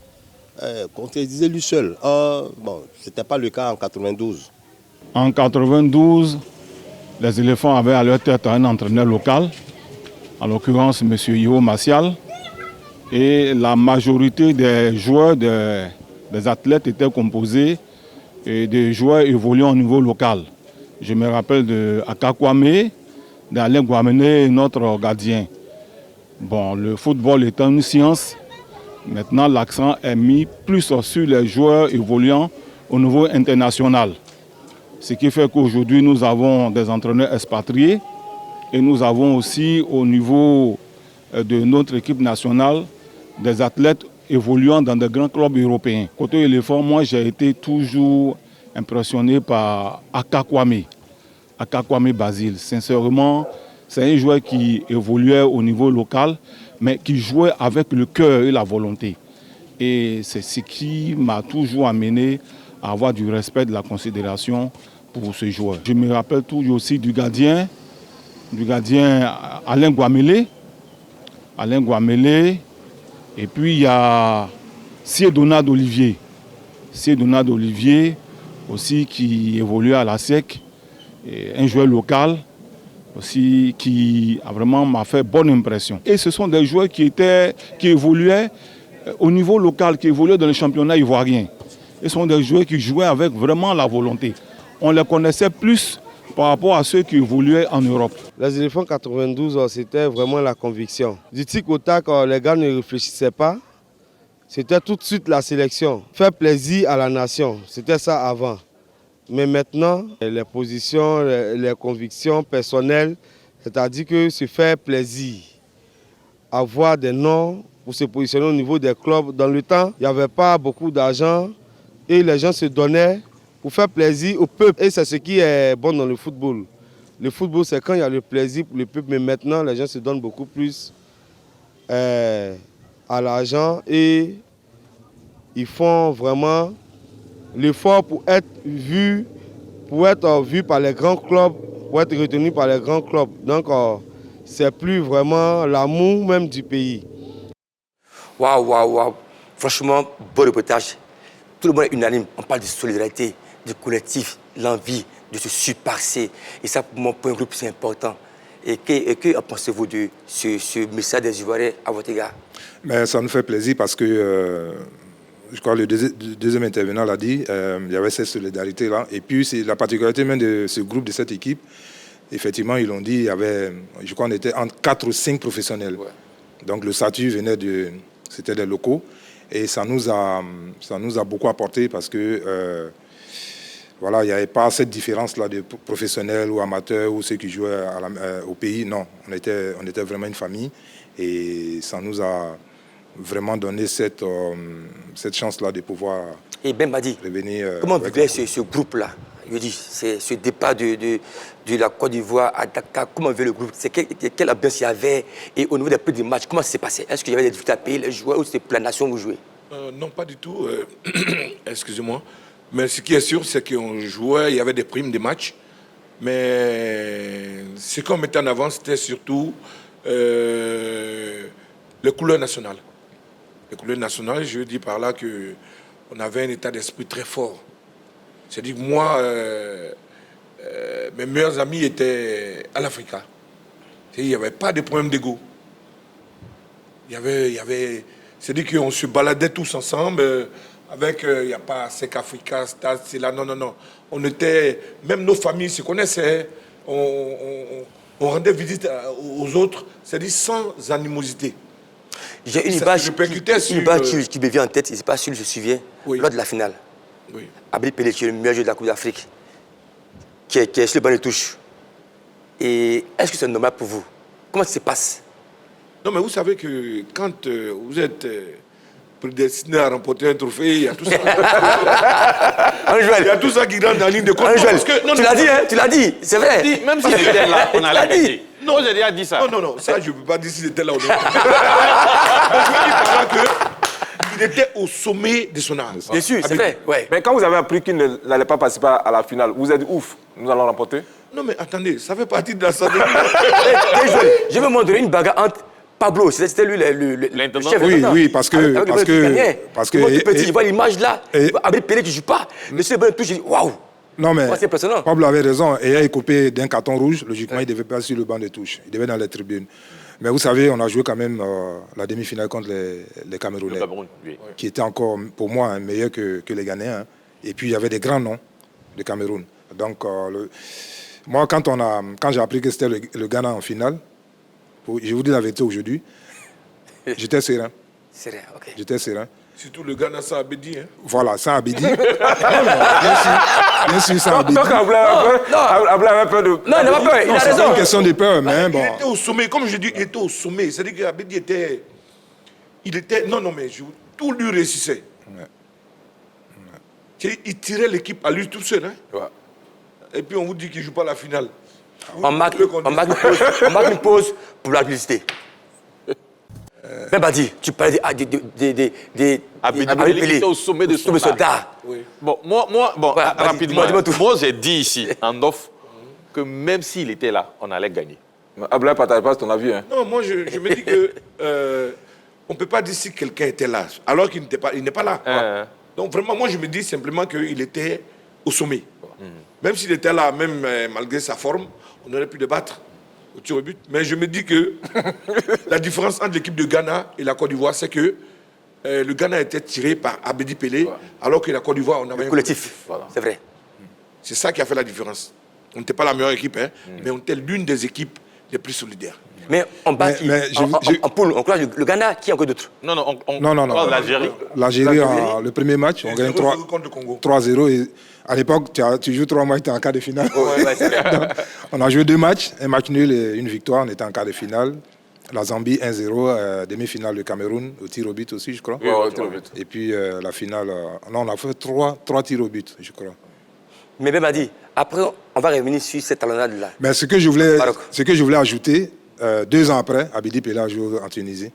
concrétiser lui seul. Bon, ce n'était pas le cas en 92. En 92, les éléphants avaient à leur tête un entraîneur local, en l'occurrence M. Yeo Martial, et la majorité des joueurs, des athlètes étaient composés de joueurs évoluant au niveau local. Je me rappelle de Akakwame, d'Alain Guaméné, notre gardien. Bon, le football étant une science, maintenant l'accent est mis plus sur les joueurs évoluant au niveau international. Ce qui fait qu'aujourd'hui nous avons des entraîneurs expatriés et nous avons aussi au niveau de notre équipe nationale des athlètes évoluant dans de grands clubs européens. Côté éléphant, moi j'ai été toujours impressionné par Aka Kwame Basile. Sincèrement, c'est un joueur qui évoluait au niveau local, mais qui jouait avec le cœur et la volonté. Et c'est ce qui m'a toujours amené à avoir du respect, de la considération pour ce joueur. Je me rappelle toujours aussi du gardien Alain Guamele. Et puis il y a Siedonade Olivier. Aussi qui évoluait à la SEC, un joueur local aussi qui a vraiment m'a fait bonne impression. Et ce sont des joueurs qui évoluaient au niveau local, qui évoluaient dans le championnat ivoirien. Ce sont des joueurs qui jouaient avec vraiment la volonté. On les connaissait plus par rapport à ceux qui évoluaient en Europe. Les éléphants 92, c'était vraiment la conviction. Du tic au tac, les gars ne réfléchissaient pas. C'était tout de suite la sélection. Faire plaisir à la nation, c'était ça avant. Mais maintenant, les positions, les convictions personnelles, c'est-à-dire que se faire plaisir, avoir des noms pour se positionner au niveau des clubs. Dans le temps, il n'y avait pas beaucoup d'argent et les gens se donnaient pour faire plaisir au peuple. Et c'est ce qui est bon dans le football. Le football, c'est quand il y a le plaisir pour le peuple, mais maintenant, les gens se donnent beaucoup plus à l'argent et ils font vraiment l'effort pour être vu par les grands clubs, pour être retenu par les grands clubs. Donc, c'est plus vraiment l'amour même du pays. Waouh. Franchement, beau reportage. Tout le monde est unanime. On parle de solidarité, du collectif, l'envie de se surpasser. Et ça, pour moi, pour un groupe, c'est important. Et que pensez-vous de ce message des Ivoiriens à votre égard? Mais ça nous fait plaisir parce que, je crois que le deuxième intervenant l'a dit, il y avait cette solidarité-là. Et puis, c'est la particularité même de ce groupe, de cette équipe. Effectivement, ils l'ont dit, il y avait, je crois qu'on était entre 4 ou 5 professionnels. Ouais. Donc, le statut venait c'était des locaux. Et ça nous a beaucoup apporté parce que, voilà, il n'y avait pas cette différence-là de professionnels ou amateurs ou ceux qui jouaient au pays. Non, on était vraiment une famille. Et ça nous a vraiment donné cette chance-là de pouvoir revenir. Comment vivait ce groupe-là? Je dis, c'est ce départ de la Côte d'Ivoire à Dakar. Comment vivait le groupe? Quelle ambiance il y avait? Et au niveau des prix du match, comment ça s'est passé? Est-ce qu'il y avait des difficultés à payer les joueurs ou c'était pour la nation que vous jouez? Non, pas du tout. Excusez-moi. Mais ce qui est sûr, c'est qu'on jouait, il y avait des primes des matchs. Mais ce qu'on mettait en avant, c'était surtout les couleurs nationales. Les couleurs nationales, je dis par là qu'on avait un état d'esprit très fort. C'est-à-dire que moi, mes meilleurs amis étaient à l'Africa. Il n'y avait pas de problème d'ego. C'est-à-dire qu'on se baladait tous ensemble avec, il n'y a pas Sec Africa, Stade, c'est là, non. On était, même nos familles se connaissaient, on rendait visite aux autres, c'est-à-dire sans animosité. J'ai une image qui me vient en tête, je ne sais pas si je me souviens, lors de la finale. Oui. Abri Pelé, qui est le meilleur joueur de la Coupe d'Afrique, qui est sur le banc de touche. Et est-ce que c'est normal pour vous? Comment ça se passe? Non, mais vous savez que quand vous êtes prédestiné à remporter un trophée, il y a tout ça. Il y a tout ça qui rentre dans la ligne de compte. Tu l'as dit, hein? Tu l'as dit, c'est vrai. Même si c'était là, on a dit. Non, j'ai déjà dit ça. Non, ça je ne peux pas dire si c'était là ou non. Je veux dire par là qu'il était au sommet de son art. Bien sûr, c'est vrai. Ouais. Mais quand vous avez appris qu'il n'allait pas participer à la finale, vous êtes dit ouf, nous allons remporter? Non, mais attendez, ça fait partie de la stratégie. Je vais montrer une bagarre entre Pablo, c'était lui le chef. Oui, parce que tout petit, il voit l'image là, avec Pelé qui ne joue pas. Mais c'est le touche, il dit waouh. Non, mais c'est impressionnant. Pablo avait raison. Ayant écopé d'un carton rouge, logiquement, il ne devait pas sur le banc de touche. Il devait dans les tribunes. Mais vous savez, on a joué quand même la demi-finale contre les Camerounais, qui étaient encore, pour moi, meilleurs que les Ghanéens. Hein. Et puis, il y avait des grands noms de Cameroun. Donc, moi, quand j'ai appris que c'était le Ghana en finale, je vous dis la vérité aujourd'hui, j'étais serein. Serein, ok. J'étais serein. Surtout le Ghana sans Abedi. Hein. Voilà, sans Abedi. Bien sûr, sans Abedi. Donc, Ablaye avait peur de... Non, il n'a pas peur, il a C'est pas raison. une question de peur, mais bon. Il était au sommet, comme je dis, il était au sommet. C'est-à-dire qu'Abedi était... Non, mais tout lui réussissait. Il tirait l'équipe à lui tout seul. Hein. Ouais. Et puis on vous dit qu'il ne joue pas la finale. On marque une pause pour la publicité. Ben Badi, tu parlais des Abedi Pelé était au sommet de son art. Oui. Bon, moi, Voilà, vas-y, rapidement, dis-moi tout. moi j'ai dit ici, en off, que même s'il était là, on allait gagner. Ablaye, partage pas ton avis. Hein. Non, moi je me dis que on ne peut pas dire si quelqu'un était là, alors qu'il n'est pas là. Donc vraiment, moi je me dis simplement qu'il était au sommet. Même s'il était là, même malgré sa forme, on aurait pu débattre au tir au but. Mais je me dis que la différence entre l'équipe de Ghana et la Côte d'Ivoire, c'est que le Ghana était tiré par Abedi Pelé, alors que la Côte d'Ivoire, on avait un collectif. Voilà. C'est vrai. C'est ça qui a fait la différence. On n'était pas la meilleure équipe, hein, mais on était l'une des équipes les plus solidaires. Mais on bat en poule, on croise le Ghana, qui encore d'autres? Non, Non. l'Algérie. L'Algérie, le premier match, on gagne 3-0. Et à l'époque, tu joues 3 matchs, tu es en quart de finale. Ouais, c'est vrai. Donc, on a joué 2 matchs, un match nul et une victoire, on était en quart de finale. La Zambie 1-0, demi-finale le Cameroun, au tir au but aussi, je crois. Oui, au tir au but. Et puis la finale, on a fait 3 tirs au but, je crois. Mais Ben Badi, après, on va revenir sur cette talonnade-là. Mais ce que je voulais ajouter, 2 ans après, Abedi Pelé a joué en Tunisie.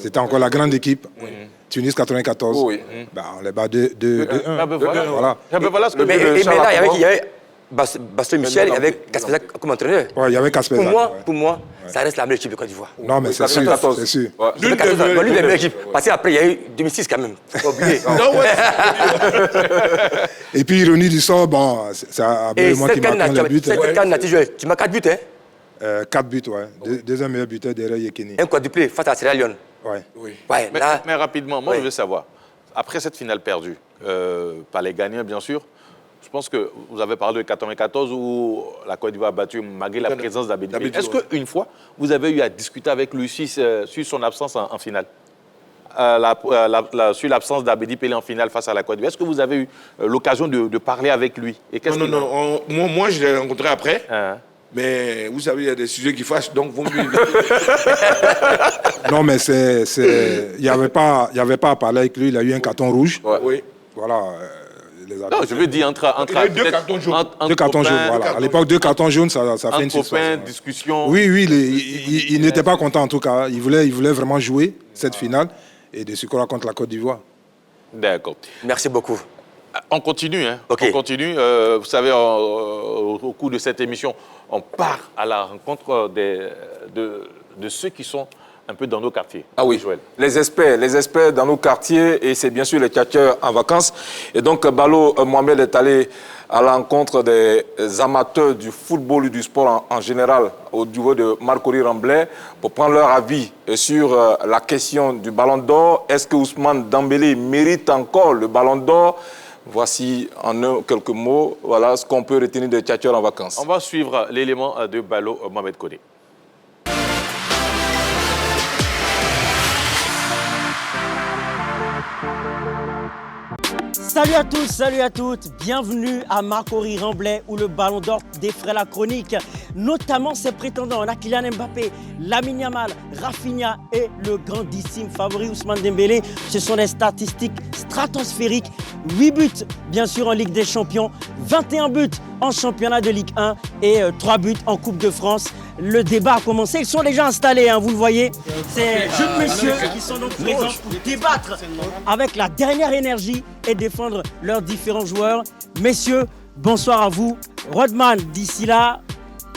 C'était encore la grande équipe. Tunis 94. Oui. On les bat 2-1. Voilà. Mais là, il y avait Bastien Michel, il y avait Kasper comme entraîneur. Ouais, il y avait Kasper. Pour moi, ça reste la meilleure équipe de Côte d'Ivoire. Non, mais c'est sûr. C'est sûr. L'une des meilleures équipes. Parce qu'après, il y a eu 2006 quand même. Faut pas oublier. Et puis, ironie du sort, bon, c'est Ablaye moi qui marque le but. Cette canne, tu marques 4 buts, hein? 4 buts, ouais. Deuxième meilleur buteur derrière Yekini. Un quadruplé face à Sierra Leone. Ouais. Ouais, là, Mais rapidement, moi je veux savoir, après cette finale perdue, par les gagnants bien sûr, je pense que vous avez parlé de 94 où la Côte d'Ivoire a battu malgré la présence d'Abedi Pelé. Est-ce qu'une fois, vous avez eu à discuter avec lui sur son absence en finale sur l'absence d'Abedi Pelé en finale face à la Côte d'Ivoire. Est-ce que vous avez eu l'occasion de parler avec lui? Et Non. Moi, je l'ai rencontré après. Mais vous savez, il y a des sujets qui fâchent, donc vous me Non, mais il n'y avait pas à parler avec lui. Il a eu un carton rouge. Oui. Voilà. Non, je veux dire entre il a eu 2 cartons jaunes. 2 cartons jaunes, voilà. À l'époque, 2 cartons jaunes, ça fait une copains, discussion. Oui, il n'était pas content en tout cas. Il voulait vraiment jouer cette finale et de se croire contre la Côte d'Ivoire. D'accord. merci beaucoup. On continue, hein. Ok. On continue. Vous savez, au cours de cette émission, on part à la rencontre de ceux qui sont un peu dans nos quartiers. Ah oui, Joël. les experts dans nos quartiers, et c'est bien sûr les tchatcheurs en vacances. Et donc, Balo Mohamed est allé à l'encontre des amateurs du football et du sport en général au niveau de Marc-Henri Remblai pour prendre leur avis sur la question du Ballon d'Or. Est-ce que Ousmane Dembélé mérite encore le Ballon d'Or? Voici en quelques mots, voilà ce qu'on peut retenir des tchatcheurs en vacances. On va suivre l'élément de Balo Mohamed Koné. Salut à tous, salut à toutes, bienvenue à Marc-Henri Remblai où le Ballon d'Or défraie la chronique, notamment ses prétendants, on a Kylian Mbappé, Lamine Yamal, Rafinha et le grandissime favori Ousmane Dembélé. Ce sont des statistiques stratosphériques, 8 buts bien sûr en Ligue des Champions, 21 buts en championnat de Ligue 1 et 3 buts en Coupe de France. Le débat a commencé, ils sont déjà installés, vous le voyez. Ces jeunes messieurs qui sont donc présents pour débattre avec la dernière énergie et défendre leurs différents joueurs. Messieurs, bonsoir à vous. Rodman d'ici là,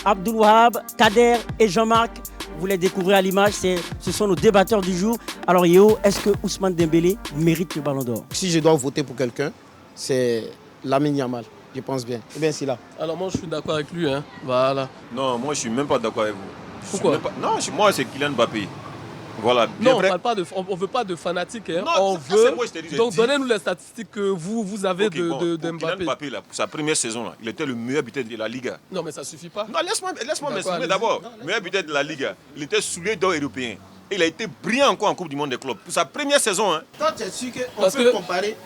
Abdoul Wahab, Kader et Jean-Marc, vous les découvrez à l'image, ce sont nos débatteurs du jour. Alors Yéo, est-ce que Ousmane Dembélé mérite le Ballon d'Or? Si je dois voter pour quelqu'un, c'est Lamine Yamal. Je pense bien. Eh bien, c'est là. Alors moi, je suis d'accord avec lui. Voilà. Non, moi, je suis même pas d'accord avec vous. Pourquoi? Non, moi, c'est Kylian Mbappé. Voilà. Non, on ne veut pas de fanatiques. Hein. Non, on veut. Donc, donnez-nous les statistiques que vous avez de Mbappé. Kylian Mbappé, là, pour sa première saison, là, il était le meilleur buteur de la Liga. Non, mais ça ne suffit pas. Non, laisse-moi m'exprimer d'abord. Meilleur buteur de la Liga. Il était sous les dos européens. Et il a été brillant encore en Coupe du Monde des clubs. Pour sa première saison. Hein. Toi, tu es sûr qu'on peut comparer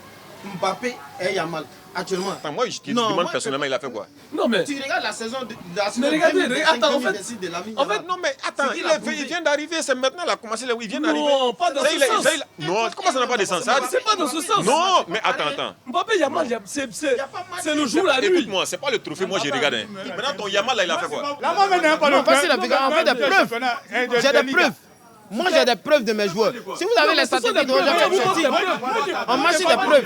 Mbappé et Yamal actuellement? Enfin, moi, je te demande personnellement, il a fait quoi? Non, mais... Tu regardes la saison de la mais regardez, attends, en fait, non, mais attends, il vient d'arriver, c'est maintenant, il a commencé, il vient d'arriver. Non, pas dans ce sens. Non, comment ça n'a pas de sens? C'est pas dans ce sens. Non, mais attends. Mbappé, Yamal, c'est le jour, la nuit. Écoute-moi, c'est pas le trophée, moi j'ai regardé. Maintenant, ton Yamal, là, il a fait quoi? Là, moi, maintenant, pas le en fait, des preuves. J'ai des preuves. Moi, j'ai des preuves de mes joueurs. Si vous avez les statistiques de on marche des preuves.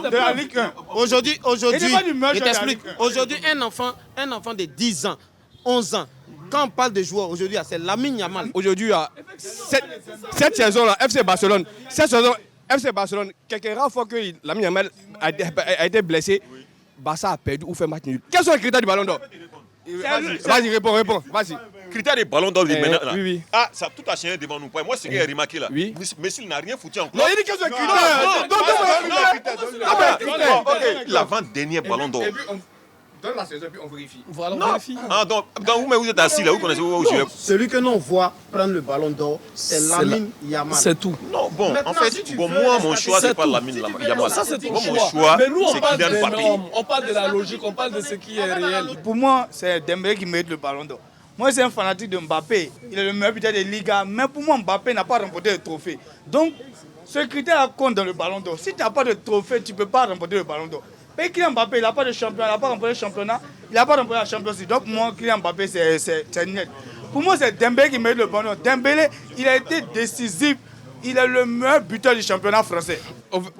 De la Ligue 1. Aujourd'hui, je t'explique. Aujourd'hui, un enfant de 10 ans, 11 ans, quand on parle de joueurs, aujourd'hui, c'est Lamine Yamal. Aujourd'hui, cette saison-là, FC Barcelone, quelques rares fois que Lamine Yamal a été blessé, Barça a perdu ou fait match nul. Quels sont les critères du Ballon d'Or? Vas-y, réponds, vas-y. Critères des ballons d'or maintenant là. Oui. Ah, ça tout a changé devant nous. Moi, ce que j'ai remarqué là. Oui. Messi n'a rien foutu encore. Non, il dit que c'est critères. L'avant-dernier ballon d'or. Donne la saison et puis on vérifie. Voilà, on vérifie. Ah, donc vous êtes assis là, vous connaissez où je vais. Celui que l'on voit prendre le ballon d'or, c'est Lamine Yamal. C'est tout. Non, bon, en fait, moi, mon choix, c'est pas Lamine Yamal. Ça, c'est ton mon choix. Mais nous, on c'est parle Kylian des Mbappé. normes, on parle de la logique, on parle de ce qui est réel. Pour moi, c'est Dembélé qui mérite le ballon d'or. Moi, c'est un fanatique de Mbappé. Il est le meilleur buteur de Liga. Mais pour moi, Mbappé n'a pas remporté de trophée. Donc, ce critère compte dans le ballon d'or. Si tu n'as pas de trophée, tu ne peux pas remporter le ballon d'or. Mais Kylian Mbappé, il n'a pas de championnat, il n'a pas remporté le championnat, il n'a pas remporté la Champions League. Donc, moi, Kylian Mbappé, c'est net. Pour moi, c'est Dembélé qui mérite le ballon d'or. Dembélé, il a été décisif. Il est le meilleur buteur du championnat français.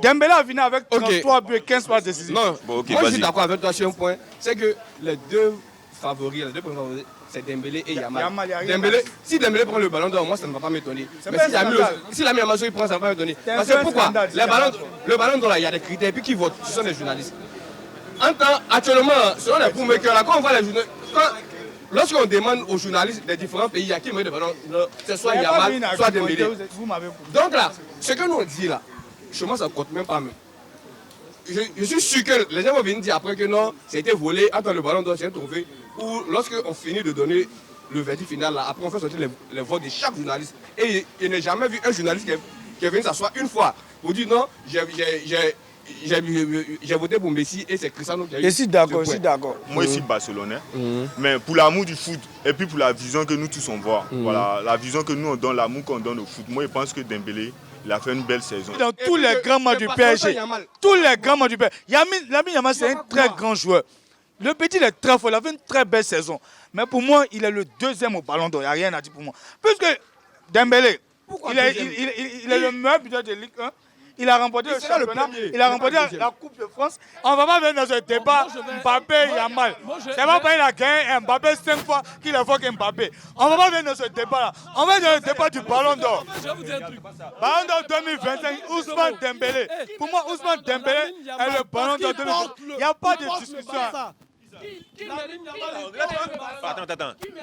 Dembélé a fini avec 33 buts et 15 passes décisives. Non, moi, je suis d'accord avec toi sur un point. C'est que les deux favoris, c'est Dembélé et Yamal. Si Dembélé prend le ballon d'or, moi ça ne va pas m'étonner. Mais si Lamine Yamal prend, ça ne va pas m'étonner. Parce que pourquoi? Le ballon d'or, il y a des critères. Et puis qui votent? Ce sont les journalistes. Actuellement, selon les bookmakers, là, quand on voit les journalistes, lorsqu'on demande aux journalistes des différents pays, il y a qui mérite le ballon d'or, c'est soit Yamal, soit Dembélé. Donc là, ce que nous on dit là, chez moi ça ne compte même pas. Je suis sûr que les gens vont venir dire après que non, c'était volé, attends le ballon d'or, c'est un trophée. Ou lorsqu'on finit de donner le verdict final, là, après on fait sortir les votes de chaque journaliste. Et il n'a jamais vu un journaliste qui est venu s'asseoir une fois pour dire non, j'ai voté pour Messi et c'est Cristiano qui a eu. Je suis d'accord. Moi, je suis barcelonais, mais pour l'amour du foot et puis pour la vision que nous tous on voit, voilà, la vision que nous on donne, l'amour qu'on donne au foot, moi je pense que Dembélé, il a fait une belle saison. Dans tous les grands matchs du PSG, Lamine Yamal, c'est un très grand joueur. Le petit, il est très fort, il a fait une très belle saison. Mais pour moi, il est le deuxième au ballon d'or, il n'y a rien à dire pour moi. Puisque Dembélé, il est le meilleur buteur de Ligue 1. Il a remporté le championnat, il a remporté la Coupe de France. On ne va pas venir dans ce débat Mbappé et Yamal. C'est pas parce qu'il a gagné Mbappé 5 fois qu'il est fort qu'Mbappé. On ne va pas venir dans ce débat-là. On va dans le débat du Ballon d'Or. Ballon d'Or 2025, Ousmane Dembélé. Pour moi, Ousmane Dembélé est le Ballon d'Or 2025. Il n'y a pas de discussion. Attends.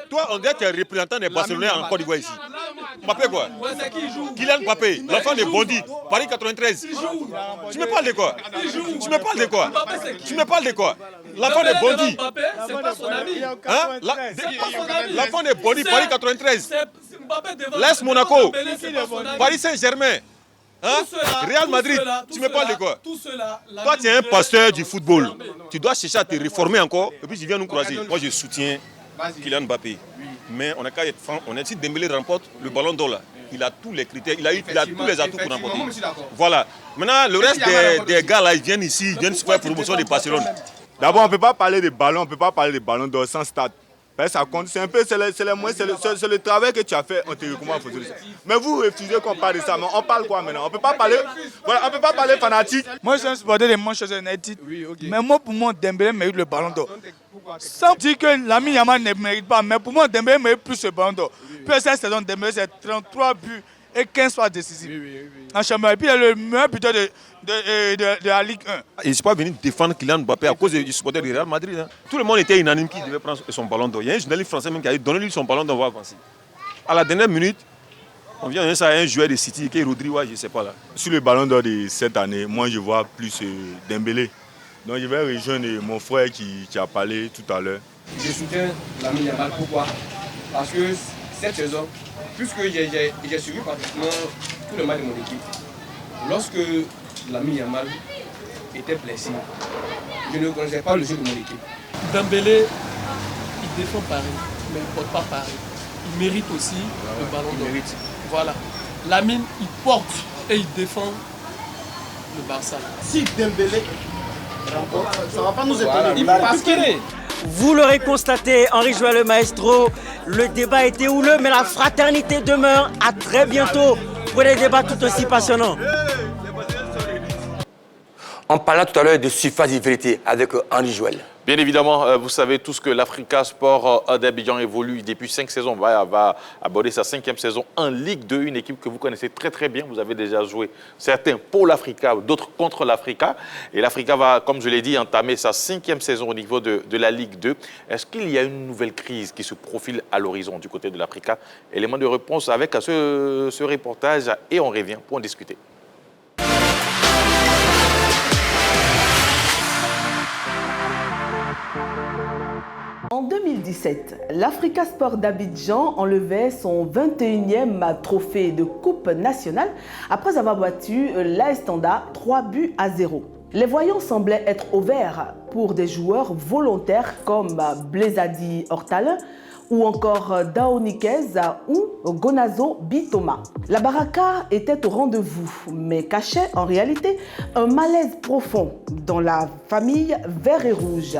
Toi, on dirait que tu es représentant des Barcelonais en Côte d'Ivoire ici. Mbappé quoi? Kylian Mbappé, l'enfant de Bondy, Paris 93. Tu me parles de quoi? L'enfant de Bondy. L'enfant de Bondy, Paris 93. L'AS Monaco, Paris Saint-Germain. Real Madrid, tu me parles de quoi? Toi, tu es un pasteur du football. Tu dois chercher à te réformer encore et puis tu viens nous croiser. Moi, je soutiens Kylian Mbappé. Mais on n'a qu'à être franc. Si Dembélé remporte le ballon d'or là, il a tous les critères, il a tous les atouts pour remporter. Voilà. Maintenant, le reste des gars là, ils viennent ici, ils viennent faire promotion de Barcelone. D'abord, on ne peut pas parler de ballon, on ne peut pas parler de ballon d'or sans stade. Ça compte, c'est un peu, c'est le travail que tu as fait, on te recommande. Mais vous refusez qu'on parle de ça, mais on parle quoi maintenant? On ne peut pas parler, voilà, on peut pas parler fanatique. Moi, je suis un supporter de Manchester United, mais moi, pour moi, Dembélé mérite le ballon d'or. Sans dire que Lamine Yamal ne mérite pas, mais pour moi, Dembélé mérite plus le ballon d'or. Puis cette saison, Dembélé, c'est 33 buts et 15 fois décisifs. En championnat. Et puis, il est le meilleur buteur de la Ligue 1. Il ne s'est pas venu défendre Kylian Mbappé à cause du supporter du Real Madrid. Hein. Tout le monde était unanime qu'il devait prendre son ballon d'or. Il y a un journaliste français même qui a dit donnez-lui son ballon d'or, on va avancer. À la dernière minute, on vient à un joueur de City qui est Rodri, je ne sais pas là. Sur le ballon d'or de cette année, moi je vois plus Dembélé. Donc je vais rejoindre mon frère qui a parlé tout à l'heure. Je soutiens Lamine Yamal, pourquoi? Parce que cette saison, puisque j'ai suivi pratiquement tout le match de mon équipe, lorsque Lamine Yamal était blessé, je ne connaissais pas le jeu de mon équipe. Dembélé, il défend Paris, mais il ne porte pas Paris. Il mérite aussi le ballon d'or. Voilà. Lamine, il porte et il défend le Barça. Si Dembélé remporte, ça ne va pas nous étonner. Parce que vous l'aurez constaté, Henri Joël le Maestro, le débat était houleux, mais la fraternité demeure. À très bientôt pour des débats tout aussi passionnants. On parlait tout à l'heure de surface de vérité avec Henri Joël. Bien évidemment, vous savez tous que l'Africa Sport d'Abidjan évolue depuis 5 saisons. Va aborder sa 5e saison en Ligue 2, une équipe que vous connaissez très très bien. Vous avez déjà joué certains pour l'Africa, d'autres contre l'Africa. Et l'Africa va, comme je l'ai dit, entamer sa 5e saison au niveau de la Ligue 2. Est-ce qu'il y a une nouvelle crise qui se profile à l'horizon du côté de l'Africa? Élément de réponse avec ce reportage et on revient pour en discuter. En 2017, l'Africa Sport d'Abidjan enlevait son 21e trophée de Coupe nationale après avoir battu l'AS Tanda 3-0. Les voyants semblaient être au vert pour des joueurs volontaires comme Blezadi Hortalin ou encore Dao Nikez ou Gonazo Bitoma. La baraka était au rendez-vous, mais cachait en réalité un malaise profond dans la famille vert et rouge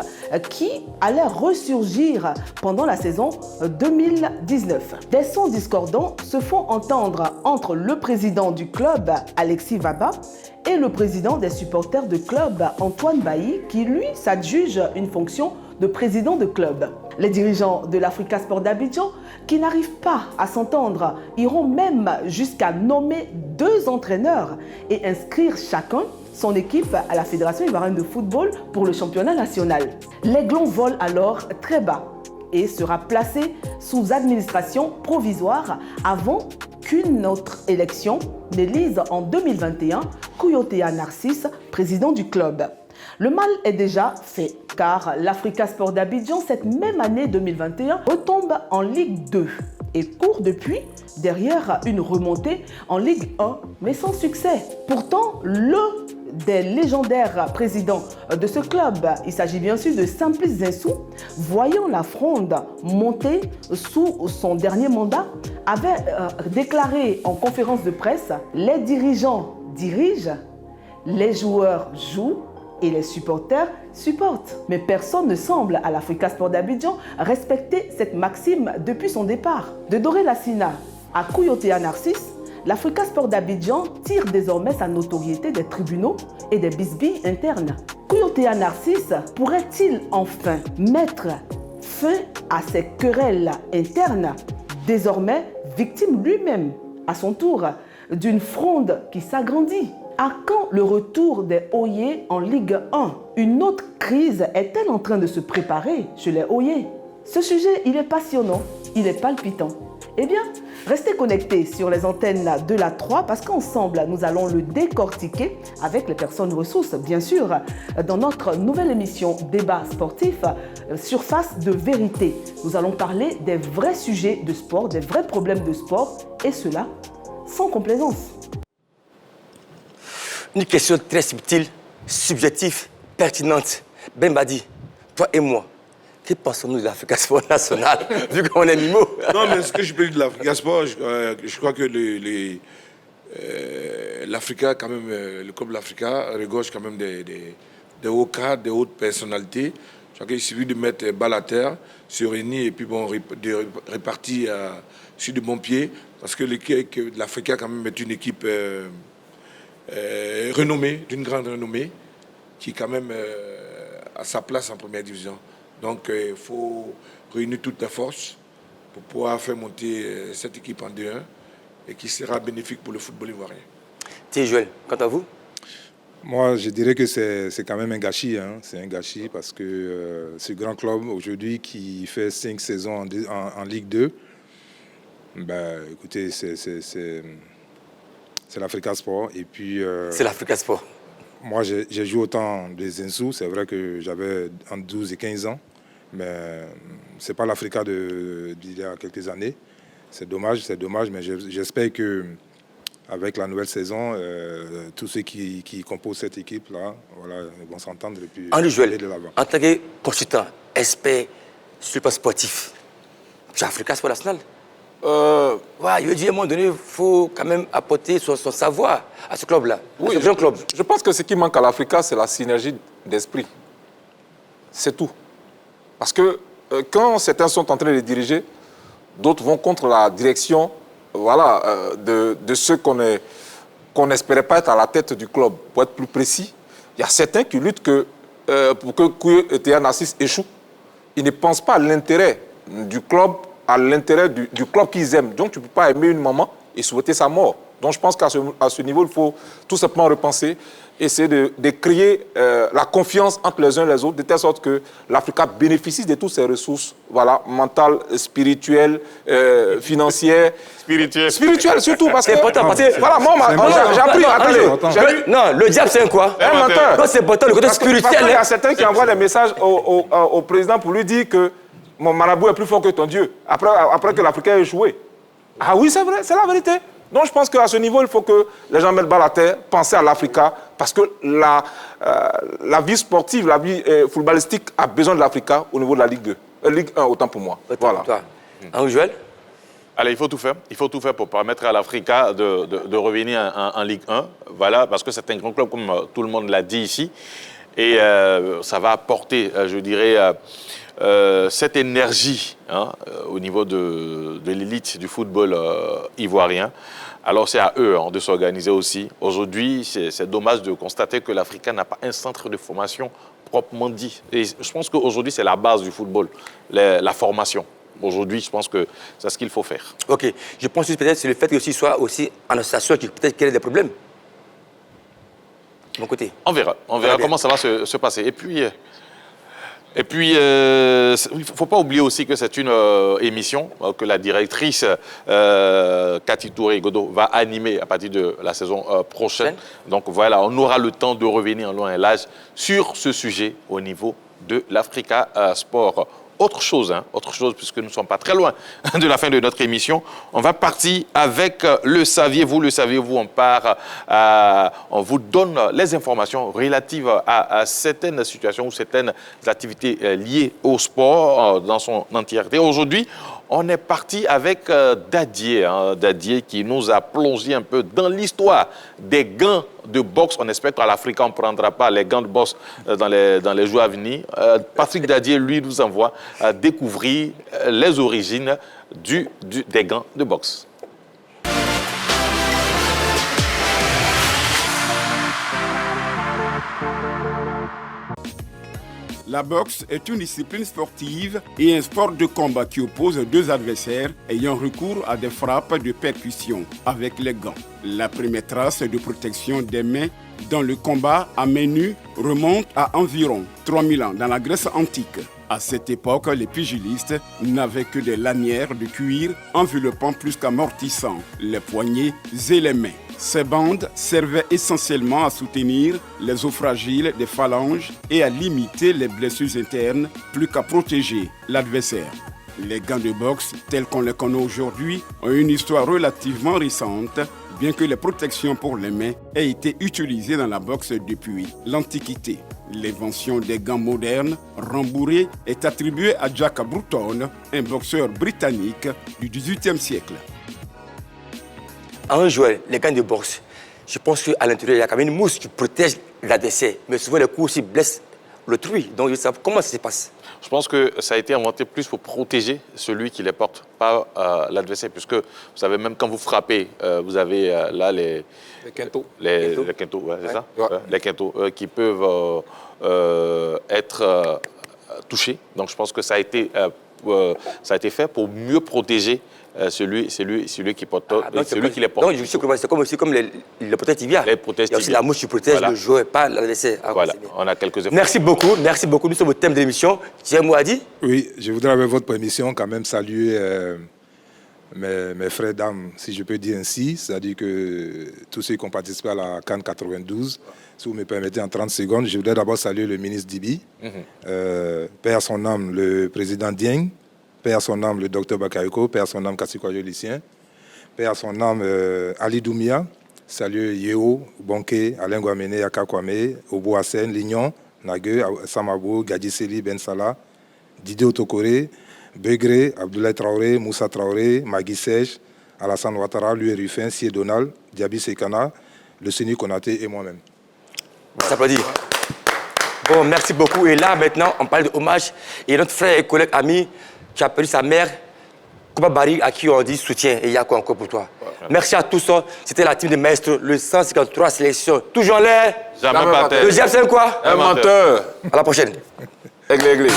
qui allait ressurgir pendant la saison 2019. Des sons discordants se font entendre entre le président du club, Alexis Vaba, et le président des supporters de club, Antoine Bailly, qui lui s'adjuge une fonction de président de club. Les dirigeants de l'Africa Sport d'Abidjan, qui n'arrivent pas à s'entendre, iront même jusqu'à nommer 2 entraîneurs et inscrire chacun son équipe à la Fédération ivoirienne de football pour le championnat national. L'aiglon vole alors très bas et sera placé sous administration provisoire avant qu'une autre élection n'élise en 2021 Kouyotea Narcisse, président du club. Le mal est déjà fait, car l'Africa Sport d'Abidjan, cette même année 2021, retombe en Ligue 2 et court depuis derrière une remontée en Ligue 1, mais sans succès. Pourtant, l'un des légendaires présidents de ce club, il s'agit bien sûr de Simplice Zinsou, voyant la fronde monter sous son dernier mandat, avait déclaré en conférence de presse « Les dirigeants dirigent, les joueurs jouent, et les supporters supportent. » Mais personne ne semble à l'Africa Sport d'Abidjan respecter cette maxime depuis son départ. De Doré Lassina à Kouyotea Narcisse, l'Africa Sport d'Abidjan tire désormais sa notoriété des tribunaux et des bisbilles internes. Kouyotea Narcisse pourrait-il enfin mettre fin à ces querelles internes, désormais victime lui-même, à son tour, d'une fronde qui s'agrandit? À quand le retour des Oyer en Ligue 1? Une autre crise est-elle en train de se préparer chez les Oyer? Ce sujet, il est passionnant, il est palpitant. Eh bien, restez connectés sur les antennes de la 3 parce qu'ensemble, nous allons le décortiquer avec les personnes ressources, bien sûr, dans notre nouvelle émission Débat sportif, Surface de vérité. Nous allons parler des vrais sujets de sport, des vrais problèmes de sport, et cela sans complaisance. Une question très subtile, subjective, pertinente. Ben Badi, toi et moi, que pensons-nous de l'Africa Sport national, vu qu'on est Mimo? Non, mais ce que je peux dire de l'Africa Sport, je crois que l'Africa, quand même, le club de l'Africa regorge quand même des hauts cadres, des hautes personnalités. Je crois qu'il suffit de mettre balle à terre, se réunir et puis bon, de répartir sur de bons pieds. Parce que l'Africa, quand même, est une équipe renommée, d'une grande renommée, qui quand même a sa place en première division. Donc il faut réunir toutes les forces pour pouvoir faire monter cette équipe en D1 et qui sera bénéfique pour le football ivoirien. Tiens Joël, quant à vous? Moi, je dirais que c'est quand même un gâchis. Hein. C'est un gâchis parce que ce grand club aujourd'hui qui fait 5 saisons en Ligue 2, ben, écoutez, c'est l'Africa Sport. Et puis, c'est l'Africa Sport. Moi, j'ai joué autant de Zinsou. C'est vrai que j'avais entre 12 et 15 ans. Mais ce n'est pas l'Africa d'il y a quelques années. C'est dommage, mais j'espère que avec la nouvelle saison, tous ceux qui composent cette équipe-là, voilà, vont s'entendre et puis Henri Joël, aller de l'avant. en tant que consultant, expert sur le plan sportif, chez Africa Sport National, ouais, il veut dire à un moment donné, il faut quand même apporter son savoir à ce club-là, oui, à ce grand club. Je pense que ce qui manque à l'Africa, c'est la synergie d'esprit. C'est tout. Parce que quand certains sont en train de diriger, d'autres vont contre la direction, voilà, de ceux qu'on n'espérait pas être à la tête du club. Pour être plus précis, il y a certains qui luttent pour que Kouye et Théa Nassis échouent. Ils ne pensent pas à l'intérêt du club, à l'intérêt du club qu'ils aiment. Donc tu ne peux pas aimer une maman et souhaiter sa mort. Donc je pense qu'à ce niveau, il faut tout simplement repenser, essayer de créer la confiance entre les uns et les autres, de telle sorte que l'Africa bénéficie de toutes ses ressources, voilà, mentales, spirituelles, financières. Spirituelles surtout, parce que... C'est important, parce que... Voilà, moi, j'ai appris, attendez. Non, le diable c'est un quoi? Un menteur. Non, c'est important, le côté spirituel. Il y a certains qui envoient des messages au président pour lui dire que mon marabout est plus fort que ton Dieu, après que l'Africain ait échoué. Ah oui, c'est vrai, c'est la vérité. Donc je pense qu'à ce niveau, il faut que les gens mettent balle à terre, penser à l'Africa, parce que la vie sportive, la vie footballistique a besoin de l'Africa au niveau de la Ligue 2. Ligue 1, autant pour moi. Voilà. Henri Joël? Allez, il faut tout faire. Il faut tout faire pour permettre à l'Africa de revenir en Ligue 1. Voilà, parce que c'est un grand club, comme tout le monde l'a dit ici. Et ça va apporter, je dirais, cette énergie au niveau de l'élite du football ivoirien. Alors c'est à eux de s'organiser aussi. Aujourd'hui, c'est dommage de constater que l'Africa n'a pas un centre de formation proprement dit. Et je pense qu'aujourd'hui, c'est la base du football, la formation. Aujourd'hui, je pense que c'est ce qu'il faut faire. Ok. Je pense que peut-être c'est le fait qu'il soit aussi en association qui peut-être qu'il y a des problèmes. De mon côté. On verra comment ça va se passer. Et puis, il ne faut pas oublier aussi que c'est une émission que la directrice Cathy Touré-Godot va animer à partir de la saison prochaine. Donc voilà, on aura le temps de revenir en loin et large sur ce sujet au niveau de l'Africa Sport. Autre chose, puisque nous ne sommes pas très loin de la fin de notre émission, on va partir avec le saviez-vous. Le saviez-vous, on vous donne les informations relatives à certaines situations ou certaines activités liées au sport dans son entièreté. Aujourd'hui, on est parti avec Dadier, Dadier qui nous a plongé un peu dans l'histoire des gants de boxe. On espère qu'à l'Afrique, on ne prendra pas les gants de boxe dans les jours à venir. Patrick Dadier, lui, nous envoie découvrir les origines des gants de boxe. La boxe est une discipline sportive et un sport de combat qui oppose deux adversaires ayant recours à des frappes de percussion avec les gants. La première trace de protection des mains dans le combat à main nue remonte à environ 3000 ans dans la Grèce antique. À cette époque, les pugilistes n'avaient que des lanières de cuir enveloppant plus qu'amortissant les poignets et les mains. Ces bandes servaient essentiellement à soutenir les os fragiles des phalanges et à limiter les blessures internes plus qu'à protéger l'adversaire. Les gants de boxe, tels qu'on les connaît aujourd'hui, ont une histoire relativement récente, bien que les protections pour les mains aient été utilisées dans la boxe depuis l'Antiquité. L'invention des gants modernes, rembourrés, est attribuée à Jack Bruton, un boxeur britannique du XVIIIe siècle. Henri Joël, les gants de boxe, je pense qu'à l'intérieur, il y a quand même une mousse qui protège l'adversaire. Mais souvent, les coups aussi blessent l'autrui. Donc, je sais comment ça se passe. Je pense que ça a été inventé plus pour protéger celui qui les porte, pas l'adversaire. Puisque, vous savez, même quand vous frappez, vous avez là les quintaux. Les quintaux, ouais, c'est ça, les quintaux qui peuvent être touchés. Donc, je pense que ça a été fait pour mieux protéger celui qui porte, celui qui les porte. Donc, je sais que c'est comme les protèges tibias. Il y a aussi la mouche qui protège le joueur, pas l'adversaire. Voilà, on a quelques efforts. Merci beaucoup. Nous sommes au thème de l'émission. Tu as un mot à dire? Oui, je voudrais, avec votre permission, quand même saluer mes frères dames, si je peux dire ainsi. C'est-à-dire que tous ceux qui ont participé à la CAN 92, si vous me permettez en 30 secondes, je voudrais d'abord saluer le ministre Dibi, paix à son âme, le président Dieng, Paix à son âme, le docteur Bakayoko. Paix à son âme, Kassikwayo Lucien. Paix à son âme, Ali Doumia. Salut Yeo, Bonke, Alain Guamene, Yaka Kwame, Obo Hassen, Lignon, Nague, Samabo, Gadjiseli, Ben Salah, Didier Otokore, Begré, Abdoulaye Traoré, Moussa Traoré, Magui Sej, Alassane Ouattara, Louis Ruffin, Sie Donald, Diaby Sekana, le Séni Konaté et moi-même. On s'applaudit. Bon, merci beaucoup. Et là, maintenant, on parle de hommage. Et notre frère et collègue ami qui a perdu sa mère, Kouba Bari, à qui on dit soutien. Et il y a quoi encore pour toi? Merci à tous. C'était la team des maîtres, le 153 sélections. Toujours en l'air. Jamais par terre. Deuxième, c'est quoi? Un menteur. À la prochaine. Aigle.